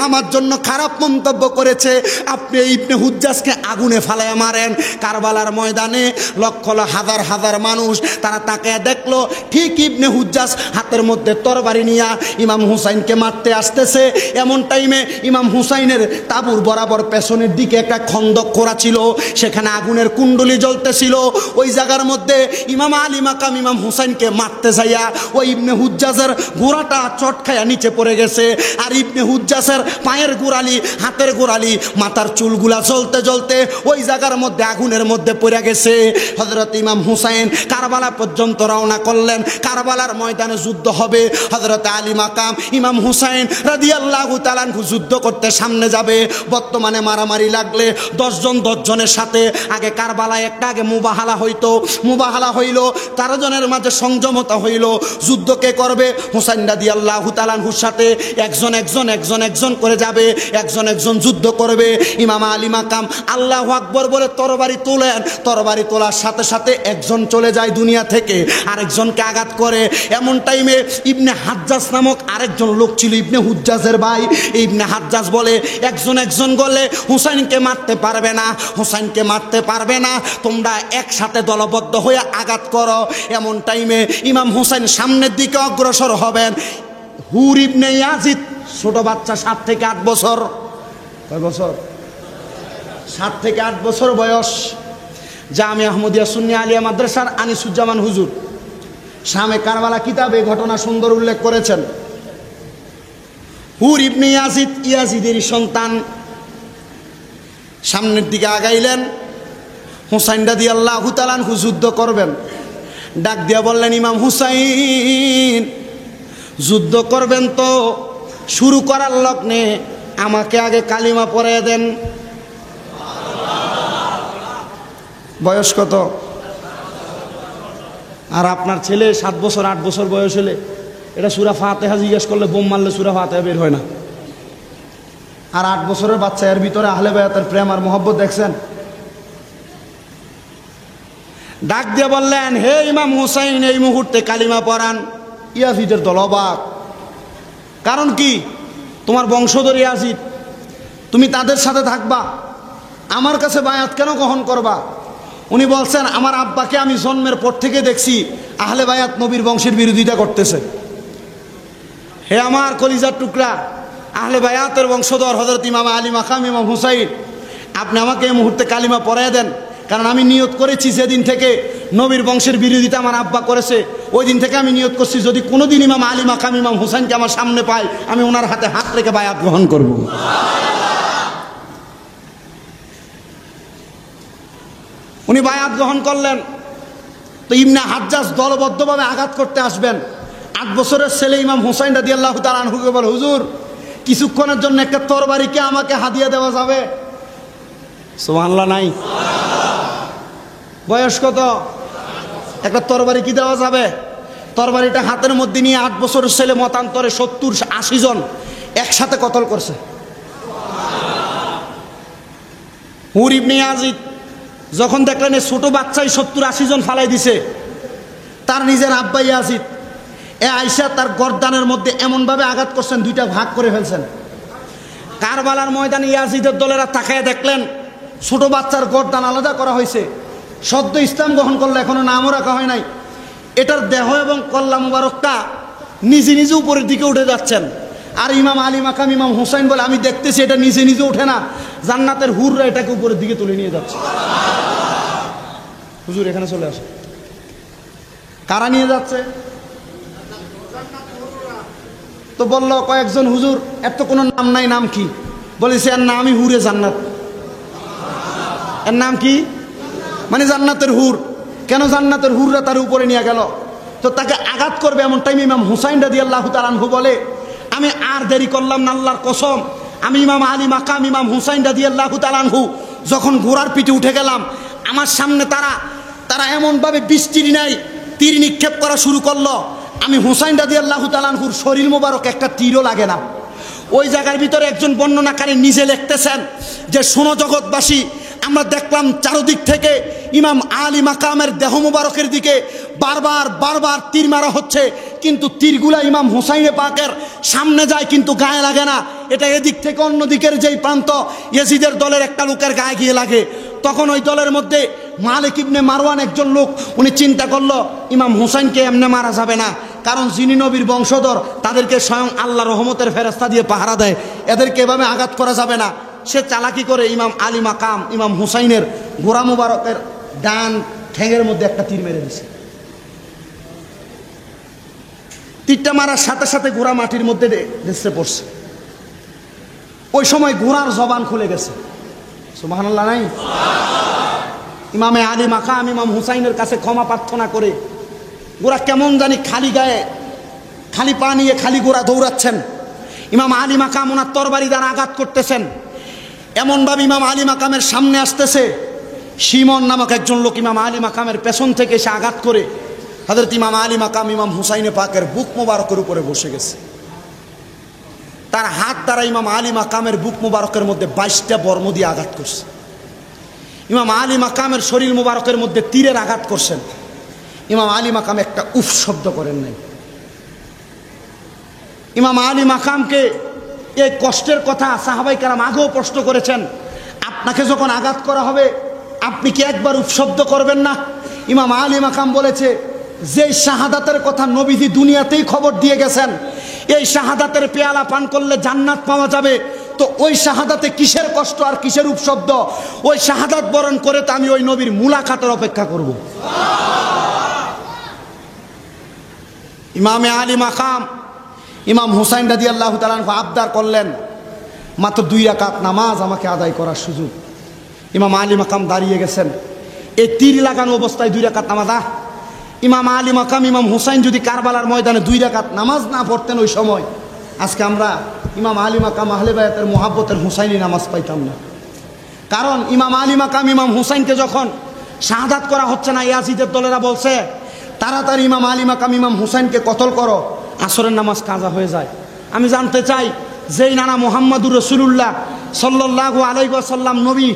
আমার জন্য খারাপ মন্তব্য করেছে, আপনি ইবনে হুজ্জাজকে আগুনে ফালায়া মারেন। কারবালার ময়দানে লক্ষ হাজার হাজার মানুষ তারা তাকায় দেখলো, ঠিক ইবনে হুজ্জাজ হাতের মধ্যে তরবারি নিয়া ইমাম হুসাইনকে মারতে আসতেছে। এমন টাইমে ইমাম হুসাইনের তাঁবুর বরাবর পেছনের দিকে একটা খন্দক করা ছিল, সেখানে আগুনের কুণ্ডলি জ্বলতেছিল। ওই জায়গার মধ্যে ইমাম আলী মাকাম ইমাম হুসাইনকে মারতে যাইয়া ওই ইবনে হুজ্জাজের গোড়াটা চট খায়া নিচে পড়ে গেছে, আর ইবনে হুজ্জাজের পায়ের গোড়ালি, হাতের গোড়ালি, মাথার চুলগুলা জ্বলতে জ্বলতে ওই জায়গার মধ্যে আগুনের মধ্যে পড়ে গেছে। হযরত ইমাম হুসাইন কারবালা পর্যন্ত রওনা করলেন। কারবালার ময়দানে যুদ্ধ হবে। হযরত আলী মাকাম ইমাম হুসাইন রাদিয়াল্লাহু তাআলা আনহু যুদ্ধ করতে সামনে যাবে। বর্তমানে মারামারি লাগলে 10 জন 10 জনের সাথে, আগে কারবালায় একটা আগে মুবাহালা হইতো, মুবাহালা হইল, 13 জনের মাঝে সংযমতা হইল। যুদ্ধ কে করবে? হুসাইন রাদিয়াল্লাহু তাআলা আনহুর সাথে একজন একজন একজন একজন করে যাবে, একজন একজন যুদ্ধ করবে। ইমাম আলী মাকাম আল্লাহু আকবার বলে তরবারি তোলেন, তরবারি তোলার সাথে সাথে একজন চলে যায় দুনিয়া থেকে, আরেকজনকে আঘাত করে। এমন টাইমে ইবনে হাজ্জাজ নামক আরেকজন লোক ছিল, ইবনে হুজ্জাজের ভাই। ইবনে হাজ্জাজ বলে, একজন একজন গলে হুসাইনকে মারতে পারবে না, হুসাইনকে মারতে পারবে না, তোমরা একসাথে দলবদ্ধ হয়ে আঘাত করো। এমন টাইমে ইমাম হুসাইন সামনের দিকে অগ্রসর হবেন। হুর ইবনে ইয়াজিদ, ছোট বাচ্চা, 7 থেকে 8 বছর, কয় বছর? 7 থেকে 8 বছর বয়স। জামিয়া আহমদিয়া সুন্নি আলিয়া মাদ্রাসার আনিসুজ্জামান হুজুর শামে কারবালা কিতাবে ঘটনা সুন্দর উল্লেখ করেছেন। হুর ইবনে ইয়াজিদ, ইয়াজিদেরই সন্তান, সামনের দিকে আগাইলেন। হুসাইন রাদিয়াল্লাহু তাআলা আনহু যুদ্ধ করবেন। ডাক দিয়া বললেন, ইমাম হুসাইন যুদ্ধ করবেন তো শুরু করার লগ্নে আমাকে আগে কালিমা পড়িয়ে দেন। বয়স কত? আর আপনার ছেলে 7 বছর 8 বছর বয়স হলে এটা সূরা ফাতিহা জিজ্ঞেস করলে বোম মারলে সূরা ফাতিহা বের হয় না। আর 8 বছরের বাচ্চা, এর ভিতরে আহলে বায়াতের প্রেম আর মহব্বত দেখছেন। ডাক দিয়ে বললেন, হে ইমাম হুসাইন, এই মুহূর্তে কালিমা পড়ান। ইয়াজিদের দল অবাক। কারণ কি? তোমার বংশধর ইয়াজিদ, তুমি তাদের সাথে থাকবা, আমার কাছে বায়াত কেন গ্রহণ করবা? উনি বলছেন, আমার আব্বাকে আমি জন্মের পর থেকে দেখছি আহলে বায়াত নবীর বংশের বিরোধিতা করতেছে। হে আমার কলিজার টুকরা, আহলে বায়াতের বংশধর হযরত ইমাম আলী মাকাম ইমাম হুসাইন, আপনি আমাকে এই মুহূর্তে কালিমা পড়ায় দেন। কারণ আমি নিয়ত করেছি, যেদিন থেকে নবীর বংশের বিরোধিতা আমার আব্বা করেছে, ওই দিন থেকে আমি নিয়ত করছি, যদি কোনোদিন ইমাম আলী মাকাম ইমাম হুসাইনকে আমার সামনে পাই, আমি ওনার হাতে হাত রেখে বায়াত গ্রহণ করব। উনি বায়াত গ্রহণ করলেন। তো ইবনে হাজ্জাজ দলবদ্ধভাবে আঘাত করতে আসবেন। 8 বছরের ছেলে ইমাম হুসাইন রাদিয়াল্লাহু তাআলা আনহুকে বলে, হুজুর কিছুক্ষণের জন্য একটা তরবারিকে আমাকে হাদিয়া দেওয়া যাবে? সুবহানাল্লাহ নাই? বয়স কত? একটা তরবারি কি দেওয়া যাবে? তরবারিটা হাতের মধ্যে নিয়ে 8 বছরের ছেলে মতান্তরে 70-80 জন একসাথে কতল করছে। হুর ইবনে ইয়াজিদ যখন দেখলেন এই ছোট বাচ্চাই 70-80 জন ফালাই দিছে, তার নিজের আব্বা ইয়াজিদ আইসা তার গর্দানের মধ্যে এমনভাবে আঘাত করছেন, 2টা ভাগ করে ফেলছেন। কারবালার ময়দানে ইয়াজিদের দলেরা তাকায় দেখলেন ছোট বাচ্চার গর্দান আলাদা করা হয়েছে। সদ্য ইসলাম গ্রহণ করলে, এখনো নামও রাখা হয় নাই। এটার দেহ এবং কল্লা মুবারকটা নিজে নিজে উপরের দিকে উঠে যাচ্ছেন। আর ইমাম আলী মাকাম ইমাম হুসাইন বলে, আমি দেখতেছি এটা নিজে নিজে ওঠে না, জান্নাতের হুররা এটাকে উপরের দিকে তুলে নিয়ে যাচ্ছে। হুজুর এখানে চলে আসে। কারা নিয়ে যাচ্ছে? তো বলল কয়েকজন, হুজুর এর তো কোনো নাম নাই, নাম কি? বলেছে, এর নামই হুরে জান্নাত। এর নাম কি? মানে জান্নাতের হুর। কেন জান্নাতের হুররা তার উপরে নিয়ে গেল? তো তাকে আঘাত করবে এমন টাইম ইমাম হুসাইন রাদিয়াল্লাহু তাআলা আনহু বলে, আমি আর দেরি করলাম না, আল্লাহর কসম, আমি ইমাম আলী মাকাম ইমাম হুসাইন রাদিয়াল্লাহু তাআলা আনহু যখন ঘোড়ার পিঠে উঠে গেলাম, আমার সামনে তারা এমনভাবে বৃষ্টির নাই তীর নিক্ষেপ করা শুরু করলো, আমি হুসাইন রাদিয়াল্লাহু তাআলা আনহুর শরীর মোবারক একটা তীরও লাগে না। ওই জায়গার ভিতরে একজন বর্ণনাকারী নিজে লিখতেছেন যে, শোনো জগৎবাসী, আমরা দেখলাম চারদিক থেকে ইমাম আলী মাকামের দেহ মুবারকের দিকে বারবার তীর মারা হচ্ছে, কিন্তু তীরগুলা ইমাম হুসাইনে পাকের সামনে যায় কিন্তু গায়ে লাগে না। এটা এদিক থেকে অন্য দিকের যেই প্রান্ত ইয়াজিদের দলের একটা লোকের গায়ে গিয়ে লাগে। তখন ওই দলের মধ্যে মালিক ইবনে মারওয়ান একজন লোক, উনি চিন্তা করলো ইমাম হুসাইনকে এমনি মারা যাবে না, কারণ যিনি নবীর বংশধর তাদেরকে স্বয়ং আল্লাহ রহমতের ফেরেশতা দিয়ে পাহারা দেয়, এদেরকে এভাবে আঘাত করা যাবে না। সে চালাকি করে ইমাম আলী মাকাম ইমাম হুসাইনের গোরা মুবারকের ডান ঠ্যাঙের মধ্যে একটা তীর মেরে দিয়েছে। তীরটা মারার সাথে সাথে ঘোড়া মাটির মধ্যে দেশে পড়ছে। ওই সময় ঘোড়ার জবান খুলে গেছে। সুবহানাল্লাহ নাই? ইমামে আলী মাকাম ইমাম হুসাইনের কাছে ক্ষমা প্রার্থনা করে ঘোড়া কেমন জানি খালি গায়ে খালি পা নিয়ে খালি ঘোড়া দৌড়াচ্ছেন। ইমাম আলী মাকাম ওনার তরবারি দ্বারা আঘাত করতেছেন। এমনভাবে ইমাম আলী মাকামের সামনে আসতেছে, শিমন নামক একজন লোক ইমাম আলী মাকামের পেছন থেকে এসে আঘাত করে হযরত ইমাম আলী মাকাম ইমাম হুসাইনে পাকের বুক মোবারকের উপরে বসে গেছে। তার হাত দ্বারা ইমাম আলী মাকামের বুক মোবারকের মধ্যে 22টা বর্ম দিয়ে আঘাত করছে। ইমাম আলী মাকামের শরীর মোবারকের মধ্যে তীরের আঘাত করছেন। ইমাম আলী মাকাম একটা উফ শব্দ করেন নাই। ইমাম আলী মাকামকে এই কষ্টের কথা সাহাবায়ে কেরাম আগেও প্রশ্ন করেছেন, আপনাকে যখন আঘাত করা হবে আপনি কি একবার উফ শব্দ করবেন না? ইমাম আলী মাকাম বলেছে, যে শাহাদাতের কথা নবীজি দুনিয়াতেই খবর দিয়ে গেছেন, এই শাহাদাতের পেয়ালা পান করলে জান্নাত পাওয়া যাবে, তো ওই শাহাদাতে কিসের কষ্ট আর কিসের উপশব্দ? ওই শাহাদাত বরণ করে তো আমি ওই নবীর মুলাকাতের অপেক্ষা করব। ইমামে আলী মাকাম ইমাম হুসাইন রাদিয়াল্লাহু তাআলা আনহু আবদার করলেন, মাত্র 2 রাকাত নামাজ আমাকে আদায় করার সুযোগ। ইমাম আলী মাকাম দাঁড়িয়ে গেছেন। এই তীর লাগানো অবস্থায় 2 রাকাত নামাজ। ইমাম আলী মাকাম ইমাম হুসাইন যদি কারবালার ময়দানে 2 রাকাত নামাজ না পড়তেন ওই সময়, আজকে আমরা ইমাম আলী মাকাম আহলে বায়াতের মুহাব্বতের হুসাইনি নামাজ পাইতাম না। কারণ ইমাম আলী মাকাম ইমাম হুসাইনকে যখন শাহাদাত করা হচ্ছে না, ইয়াজিদের দলেরা বলছে তাড়াতাড়ি ইমাম আলী মাকাম ইমাম হুসাইনকে কতল করো, আসরের নামাজ কাজা হয়ে যায়। আমি জানতে চাই, যেই নানা মুহাম্মাদুর রাসূলুল্লাহ সাল্লাল্লাহু আলাইহি ওয়াসাল্লাম নবী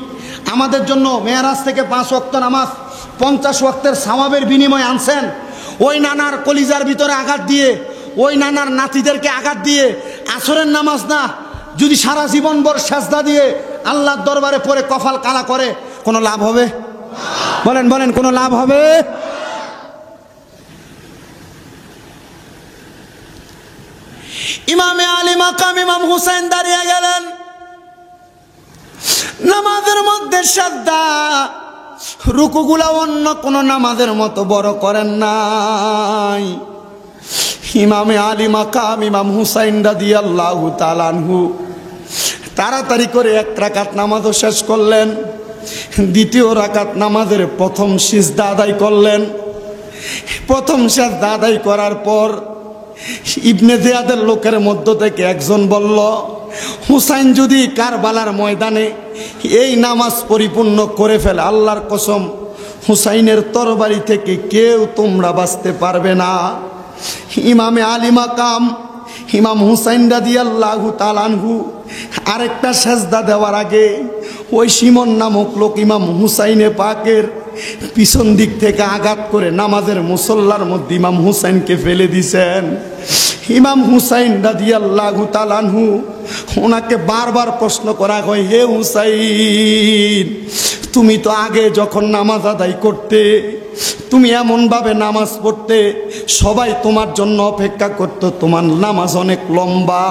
আমাদের জন্য মেরাজ থেকে 5 ওয়াক্ত নামাজ 50 ওয়াক্তের সওয়াবের বিনিময়ে আনছেন, ওই নানার কলিজার ভিতরে আঘাত দিয়ে, ওই নানার নাতিদেরকে আঘাত দিয়ে আসরের নামাজ না, যদি সারা জীবনভর সাজদা দিয়ে আল্লাহর দরবারে পড়ে কপাল কালা করে, কোনো লাভ হবে? বলেন বলেন, কোনো লাভ হবে? ইমামে আলী মাকাম ইমাম হুসাইন দাঁড়িয়ে গেলেন। নামাজের মধ্যে সাজদা রুকুগুলা অন্য কোন নামাজের মতো বড় করেন নাই। ইমামে আলী মাকাম ইমাম হুসাইন রাদিয়াল্লাহু তাআলা আনহু তাড়াতাড়ি করে 1 রাকাত নামাজও শেষ করলেন। 2য় রাকাত নামাজের প্রথম সিজদা আদায় করলেন। প্রথম সিজদা আদায় করার পর ইবনে জিয়াদের লোকের মধ্য থেকে একজন বলল, হুসাইন যদি কারবালার ময়দানে এই নামাজ পরিপূর্ণ করে ফেলে, আল্লাহর কসম হুসাইনের তরবারি থেকে কেউ তোমরা বাঁচতে পারবে না। ইমামে আলী মাকাম ইমাম হুসাইন রাদিয়াল্লাহু তাআলা আনহু আরেকটা সেজদা দেওয়ার আগে ওই শিমন নামক লোক ইমাম হুসাইনে পাকের পিছন দিক থেকে আঘাত করে নামাজের মুসল্লার মধ্যে ইমাম হুসাইনকে ফেলে দিয়েছেন। ইমাম হুসাইন রাদিয়াল্লাহু তাআলা আনহু ওনাকে বারবার প্রশ্ন করা হয়, হে হুসাইন, তুমি তো আগে যখন নামাজ আদায় করতে তুমি এমনভাবে নামাজ পড়তে সবাই তোমার জন্য অপেক্ষা করত, তোমার নামাজ অনেক লম্বা।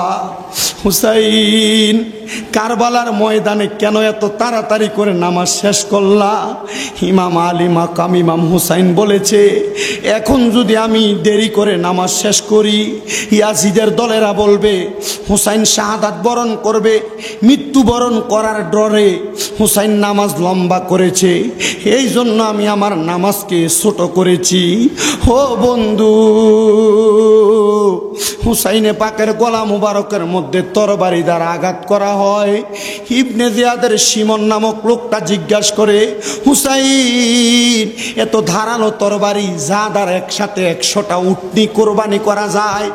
হুসাইন, কারবালার ময়দানে কেন এত তাড়াতাড়ি করে নামাজ শেষ করলা? ইমাম আলী মাকাম ইমাম হুসাইন বলেছে, এখন যদি আমি দেরি করে নামাজ শেষ করি, ইয়াজিদের দলেরা বলবে হুসাইন শাহাদাত বরণ করবে, মৃত্যুবরণ করার ডরে হুসাইন নামাজ লম্বা করেছে, এই জন্য আমি আমার নামাজকে ছোট করেছি। ও বন্ধু, হুসাইনে পাকের গলা মুবারকের মধ্যে তরবারি দ্বারা আঘাত করা হয়। ইবনে জিয়াদের শিমন নামক লোকটা জিজ্ঞাসা করে, হুসাইন, এত ধারালো তরবারি যা দ্বারা একসাথে 100টা উটনি কোরবানি করা যায়,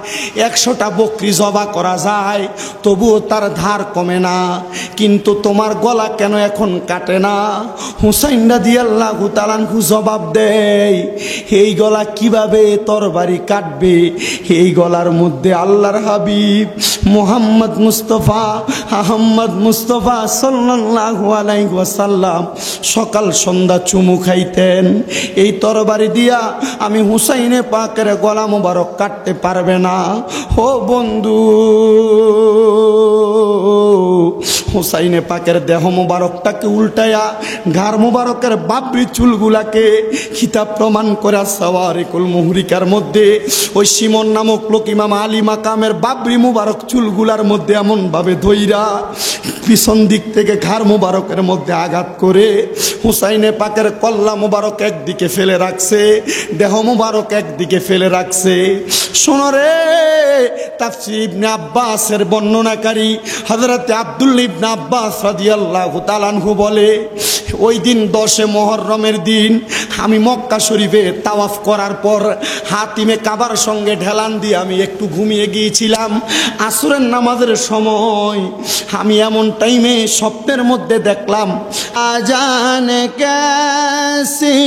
100টা বকরি জবা করা যায়, তবুও তার ধার কমে না, কিন্তু তোমার গলা কেন এখন কাটে না? হুসাইন রাদিয়াল্লাহু তাআলা আনহু জবাব দেয়, এই গলা কিভাবে তরবারি কাটবে, এই গলার মধ্যে আল্লাহর হাবিব মুহাম্মদ মুস্তাফা আহমদ মুস্তাফা সাল্লাল্লাহু আলাইহি ওয়াসাল্লাম সকাল সন্ধ্যা চুমু খাইতেন। এই তরবারি দিয়া আমি হুসাইনে পাকের গলা মোবারক কাটতে পারবে না। ও বন্ধু, হুসাইনে পাকের দেহ মোবারকটাকে উল্টায়া ঘাড় মোবারকের বাবরি চুলগুলাকে কিতাব প্রমাণ করে সাওয়ারিকুল মুহরিকার মধ্যে ওই সিমন নামক লোক ইমাম আলী মাকামের বাবরি মুবারক চুলগুলার মধ্যে এমন ভাবে ধইরা পিছন দিক থেকে ঘাড় মোবারকের মধ্যে আঘাত করে হুসাইনে পাকের কল্লা মোবারক একদিকে ফেলে রাখছে, দেহ মোবারক একদিকে ফেলে রাখছে। শোনো রে, তাফসীর ইবনে আব্বাসের বর্ণনাকারী হযরত আব্দুল্লাহ ইবনে আব্বাস রাদিয়াল্লাহু তাআলা আনহু বলে, ওই দিন 10 মুহররমের দিন আমি মক্কা শরীফে তাওয়াফ করার পর হাতিমে কাবার সঙ্গে ঢেলান দিয়ে আমি একটু ঘুমিয়ে গিয়েছিলাম। আসরের নামাজের সময় আমি এমন টাইমে স্বপ্নের মধ্যে দেখলাম, আজান कैसी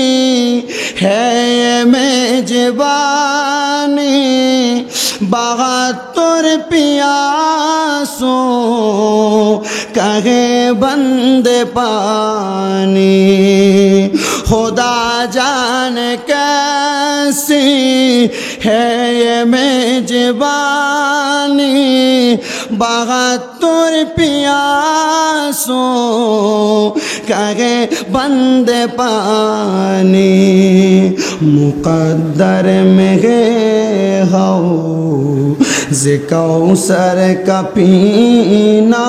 है मेजबानी बहत्तर पियासों कहे बंदे पानी खुदा जान कैसी है ये मेजबानी बहत्तर पियासों कहे बंदे पानी मुकद्दर में हो ज़िकौसर का पीना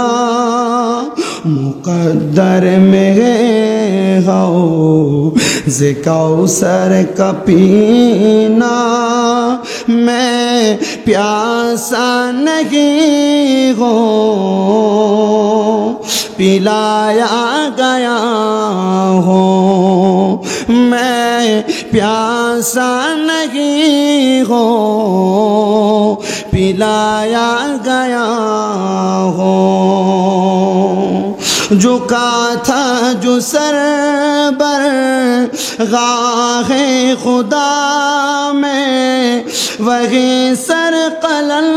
मुकद्दर में हो ज़िकौसर का पीना मैं प्यासा नहीं हो पिलाया गया हो मैं प्यासा नहीं हो पिलाया गया हो झुका था जो सर बर गाहे खुदा में वही सर कलल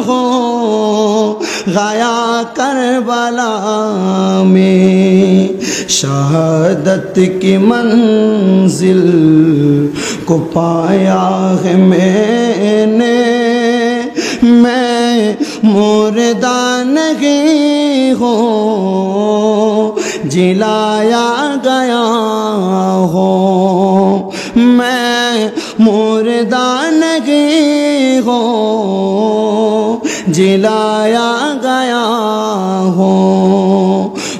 हो गया करबला में शहादत की मंजिल को पाया है मैंने मैं मुर्दा नहीं हो जिलाया गया हो मैं मुर्दा नहीं हो जिलाया गया हो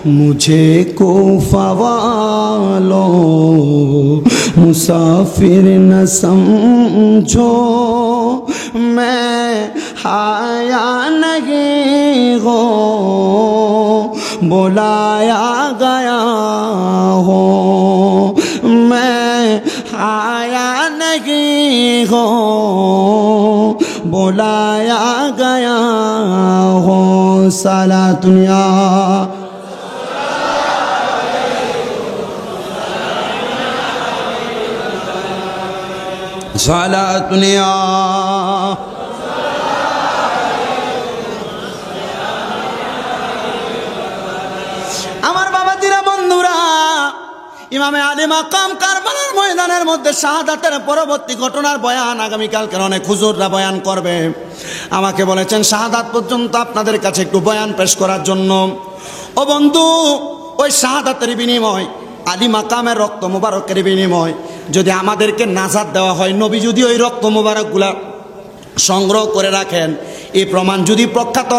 मुझे कोफा वालों मुसाफिर न समझो मैं आया नहीं हो बुलाया गया हो मैं आया नहीं हो बुलाया गया हो साला दुनिया साला दुनिया ইমামে আলী মাকাম কারবালার ময়দানের মধ্যে শাহাদাতের পরবর্তী ঘটনার বয়ান আগামীকালকের অনেক হুজুররা বয়ান করবে। আমাকে বলেছেন শাহাদাত পর্যন্ত আপনাদের কাছে একটু বয়ান পেশ করার জন্য। ও বন্ধু, ওই শাহাদাতের বিনিময় আলী মাকামের রক্ত মুবারকের বিনিময় যদি আমাদেরকে নাজাত দেওয়া হয়, নবী যদি ওই রক্ত মুবারকগুলা সংগ্রহ করে রাখেন, এই প্রমাণ যদি প্রখ্যাত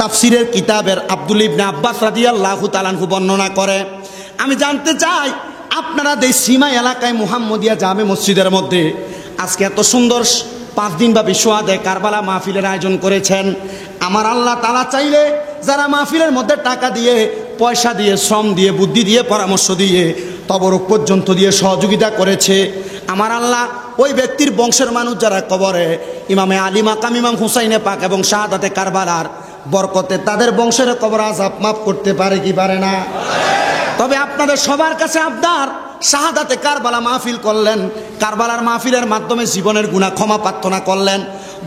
তাফসিরের কিতাবের আব্দুল্লাহ ইবনে আব্বাস রাদিয়াল্লাহু তাআলা আনহু বর্ণনা করে। আমি জানতে চাই আপনারা এই সীমা এলাকায় মুহাম্মদিয়া জামে মসজিদের মধ্যে আজকে এত সুন্দর 5 দিন ব্যাপী সোয়াদে কারবালা মাহফিলের আয়োজন করেছেন। আমার আল্লাহ তাআলা চাইলে যারা মাহফিলের মধ্যে টাকা দিয়ে, পয়সা দিয়ে, শ্রম দিয়ে, বুদ্ধি দিয়ে, পরামর্শ দিয়ে, তবরক পর্যন্ত দিয়ে সহযোগিতা করেছে, আমার আল্লাহ ওই ব্যক্তির বংশের মানুষ যারা কবরে ইমামে আলী মাকাম ইমাম হুসাইনে পাক এবং শাহাদাতে কারবালার বরকতে তাদের বংশের কবর আযাব মাফ করতে পারে কি পারে না? তবে আপনাদের সবার কাছে আবদার, শাহাদাতে কারবালা মাহফিল করলেন, কারবালার মাহফিলের মাধ্যমে জীবনের গুনাহ ক্ষমা প্রার্থনা করলেন,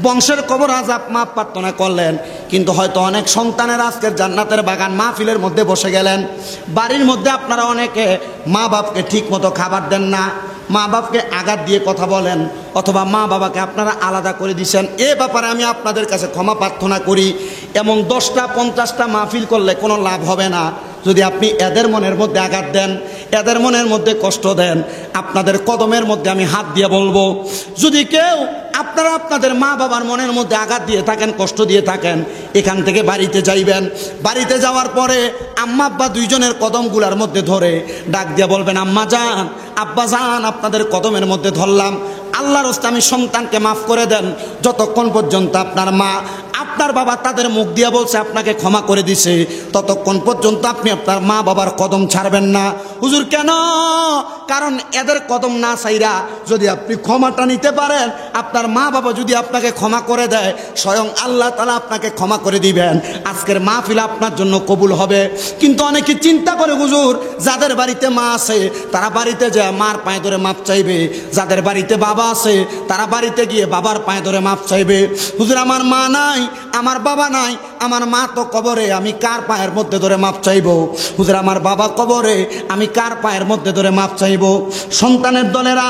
বংশের কবর আযাব মাফ প্রার্থনা করলেন। কিন্তু হয়তো অনেক সন্তানের আজকের জান্নাতের বাগান মাহফিলের মধ্যে বসে গেলেন। বাড়ির মধ্যে আপনারা অনেকে মা বাপকে ঠিক মতো খাবার দেন না, মা বাপকে আঘাত দিয়ে কথা বলেন, অথবা মা বাবাকে আপনারা আলাদা করে দিচ্ছেন। এ ব্যাপারে আমি আপনাদের কাছে ক্ষমা প্রার্থনা করি। এমন 10টা 50টা মাহফিল করলে কোনো লাভ হবে না। যদি আপনি এদের মনের মধ্যে আঘাত দেন, এদের মনের মধ্যে কষ্ট দেন, আপনাদের কদমের মধ্যে আমি হাত দিয়ে বলবো, যদি কেউ আপনারা আপনাদের মা বাবার মনের মধ্যে আঘাত দিয়ে থাকেন, কষ্ট দিয়ে থাকেন, এখান থেকে বাড়িতে যাইবেন। বাড়িতে যাওয়ার পরে আম্মা আব্বা দুইজনের কদমগুলার মধ্যে ধরে ডাক দিয়ে বলবেন, আম্মা জান, আব্বা জান, আপনাদের কদমের মধ্যে ধরলাম, আল্লাহর রাস্তে আমি সন্তানকে মাফ করে দেন। যতক্ষণ পর্যন্ত আপনার মা আপনার বাবা তাদের মুখ দিয়ে বলছে আপনাকে ক্ষমা করে দিছে, ততক্ষণ পর্যন্ত আপনি আপনার মা বাবার কদম ছাড়বেন না। হুজুর কেন? কারণ এদের কদম না চাইরা যদি আপনি ক্ষমাটা নিতে পারেন, আপনার মা বাবা যদি আপনাকে ক্ষমা করে দেয়, স্বয়ং আল্লাহ তাআলা আপনাকে ক্ষমা করে দিবেন। আজকের মাহফিল আপনার জন্য কবুল হবে। কিন্তু অনেকে চিন্তা করে, হুজুর যাদের বাড়িতে মা আছে তারা বাড়িতে যায় মার পায়ে ধরে মাপ চাইবে, যাদের বাড়িতে বাবা আছে তারা বাড়িতে গিয়ে বাবার পায়ে ধরে মাপ চাইবে। হুজুর আমার মা নাই, আমার বাবা নাই, আমার মা তো কবরে, আমি কার পায়ের মধ্যে ধরে মাপ চাইবো? হুজুর আমার বাবা কবরে, আমি কার পায়ের মধ্যে ধরে মাপ চাইবো? সন্তানের দলেরা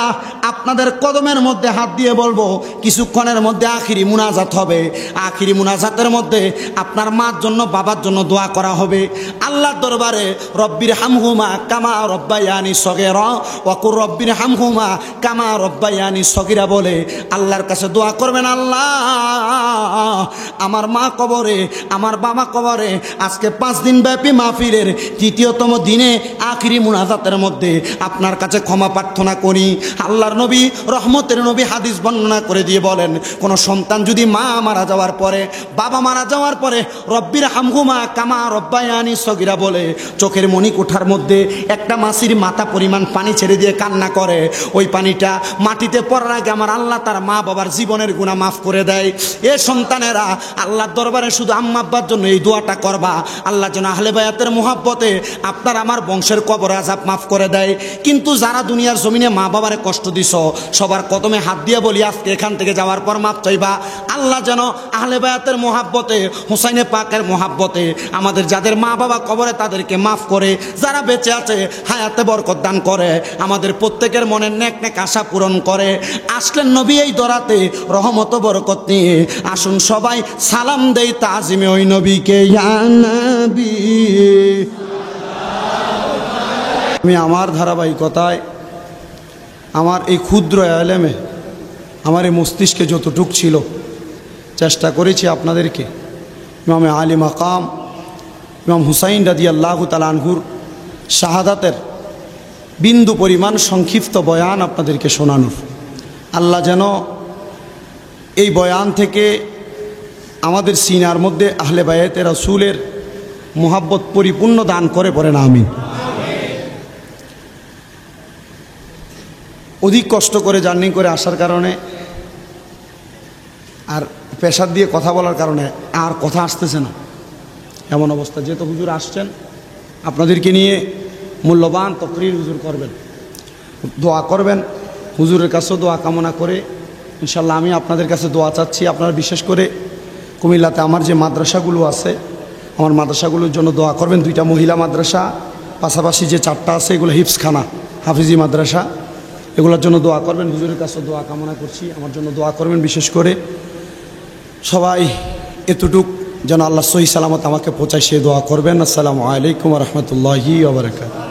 আপনাদের কদমের মধ্যে হাত দিয়ে বলবো, কিছুক্ষণের মধ্যে আখিরি মুনাজাত হবে। আখিরি মুনাজাতের মধ্যে আপনার মার জন্য বাবার জন্য দোয়া করা হবে আল্লাহর দরবারে। রব্বির হামহুমা কামা রব্বায়ানি সগীরা ওয়া কুর রব্বির হামহুমা কামা রব্বায়ানি সগীরা বলে আল্লাহর কাছে দোয়া করবেন, আল্লাহ আমার মা কবরে, আমার বাবা কবরে। আজকে 5 দিন ব্যাপী মাহফিলের তৃতীয়তম দিনে আখিরি মুনাজাতের মধ্যে আপনার কাছে ক্ষমা প্রার্থনা করি। আল্লাহর নবী, রহমতের নবী হাদিস বর্ণনা করে দিয়ে বলেন, কোন সন্তান যদি মা মারা যাওয়ার পরে, বাবা মারা যাওয়ার পরে রব্বির হামহুমা কামা রব্বায়ানি সগীরা বলে চোখের মণিকোঠার মধ্যে একটা মাছির মাথা পরিমাণ পানি ছেড়ে দিয়ে কান্না করে, ওই পানিটা মাটিতে পড়ার আগে আমার আল্লাহ তার মা বাবার জীবনের গুনাহ মাফ করে দেয়। এ সন্তানেরা আল্লাহর দরবারে শুধু আম্মা আব্বার জন্য এই দোয়াটা করবা, আল্লাহ যেন আহলে বায়াতের মুহাব্বতে আপনার আমার বংশের কবর আযাব মাফ করে দেয়। কিন্তু যারা দুনিয়ার জমিনে মা বাবারে কষ্ট দিছ, সবার কদমে হাত দিয়ে বলি, আজকে এখান থেকে যাওয়ার পর মাফ চাইবা। আল্লাহ যেন আহলে বায়াতের মুহাব্বতে, হুসাইনে পাকের মুহাব্বতে আমাদের যাদের মা বাবা কবরে তাদেরকে মাফ করে, যারা বেঁচে আছে হায়াতে বরকত দান করে, আমাদের প্রত্যেকের মনের নেক নেক আশা পূরণ করে। আসলেন নবী এই দরাতে রহমত বরকত নিয়ে, আসুন সবাই সালাম দেই তাজিমে ওই নবীকে, ইয়া নবী। আমি আমার ধারাবাহিকতায়, আমার এই ক্ষুদ্র এলেমে, আমার এই মস্তিষ্কে যতটুক ছিল চেষ্টা করেছি আপনাদেরকে ইমামে আলী মাকাম ইমাম হুসাইন রাদিয়াল্লাহু তাআলা আনহুর শাহাদাতের বিন্দু পরিমাণ সংক্ষিপ্ত বয়ান আপনাদেরকে শোনানোর। আল্লাহ যেন এই বয়ান থেকে আমাদের সিনার মধ্যে আহলে বায়াতে রাসূলের মুহাব্বত পরিপূর্ণ দান করে, পড়েন আমিন। অধিক কষ্ট করে জার্নি করে আসার কারণে আর প্রেশার দিয়ে কথা বলার কারণে আর কথা আসতেছে না, এমন অবস্থা। যেহেতু হুজুর আসছেন, আপনাদেরকে নিয়ে মূল্যবান তকরির হুজুর করবেন, দোয়া করবেন, হুজুরের কাছেও দোয়া কামনা করে ইনশাল্লাহ আমি আপনাদের কাছে দোয়া চাচ্ছি। আপনারা বিশেষ করে কুমিল্লাতে আমার যে মাদ্রাসাগুলো আছে, আমার মাদ্রাসাগুলোর জন্য দোয়া করবেন। 2টা মহিলা মাদ্রাসা, পাশাপাশি যে 4টা আছে এগুলো হিফজখানা, হাফিজি মাদ্রাসা, এগুলোর জন্য দোয়া করবেন। হুজুরের কাছে দোয়া কামনা করছি, আমার জন্য দোয়া করবেন। বিশেষ করে সবাই এতটুক যেন আল্লাহ সহি সালামত আমাকে পৌঁছায়, সে দোয়া করবেন। আসসালামু আলাইকুম ওয়া রাহমাতুল্লাহি ওয়া বারাকাতুহু।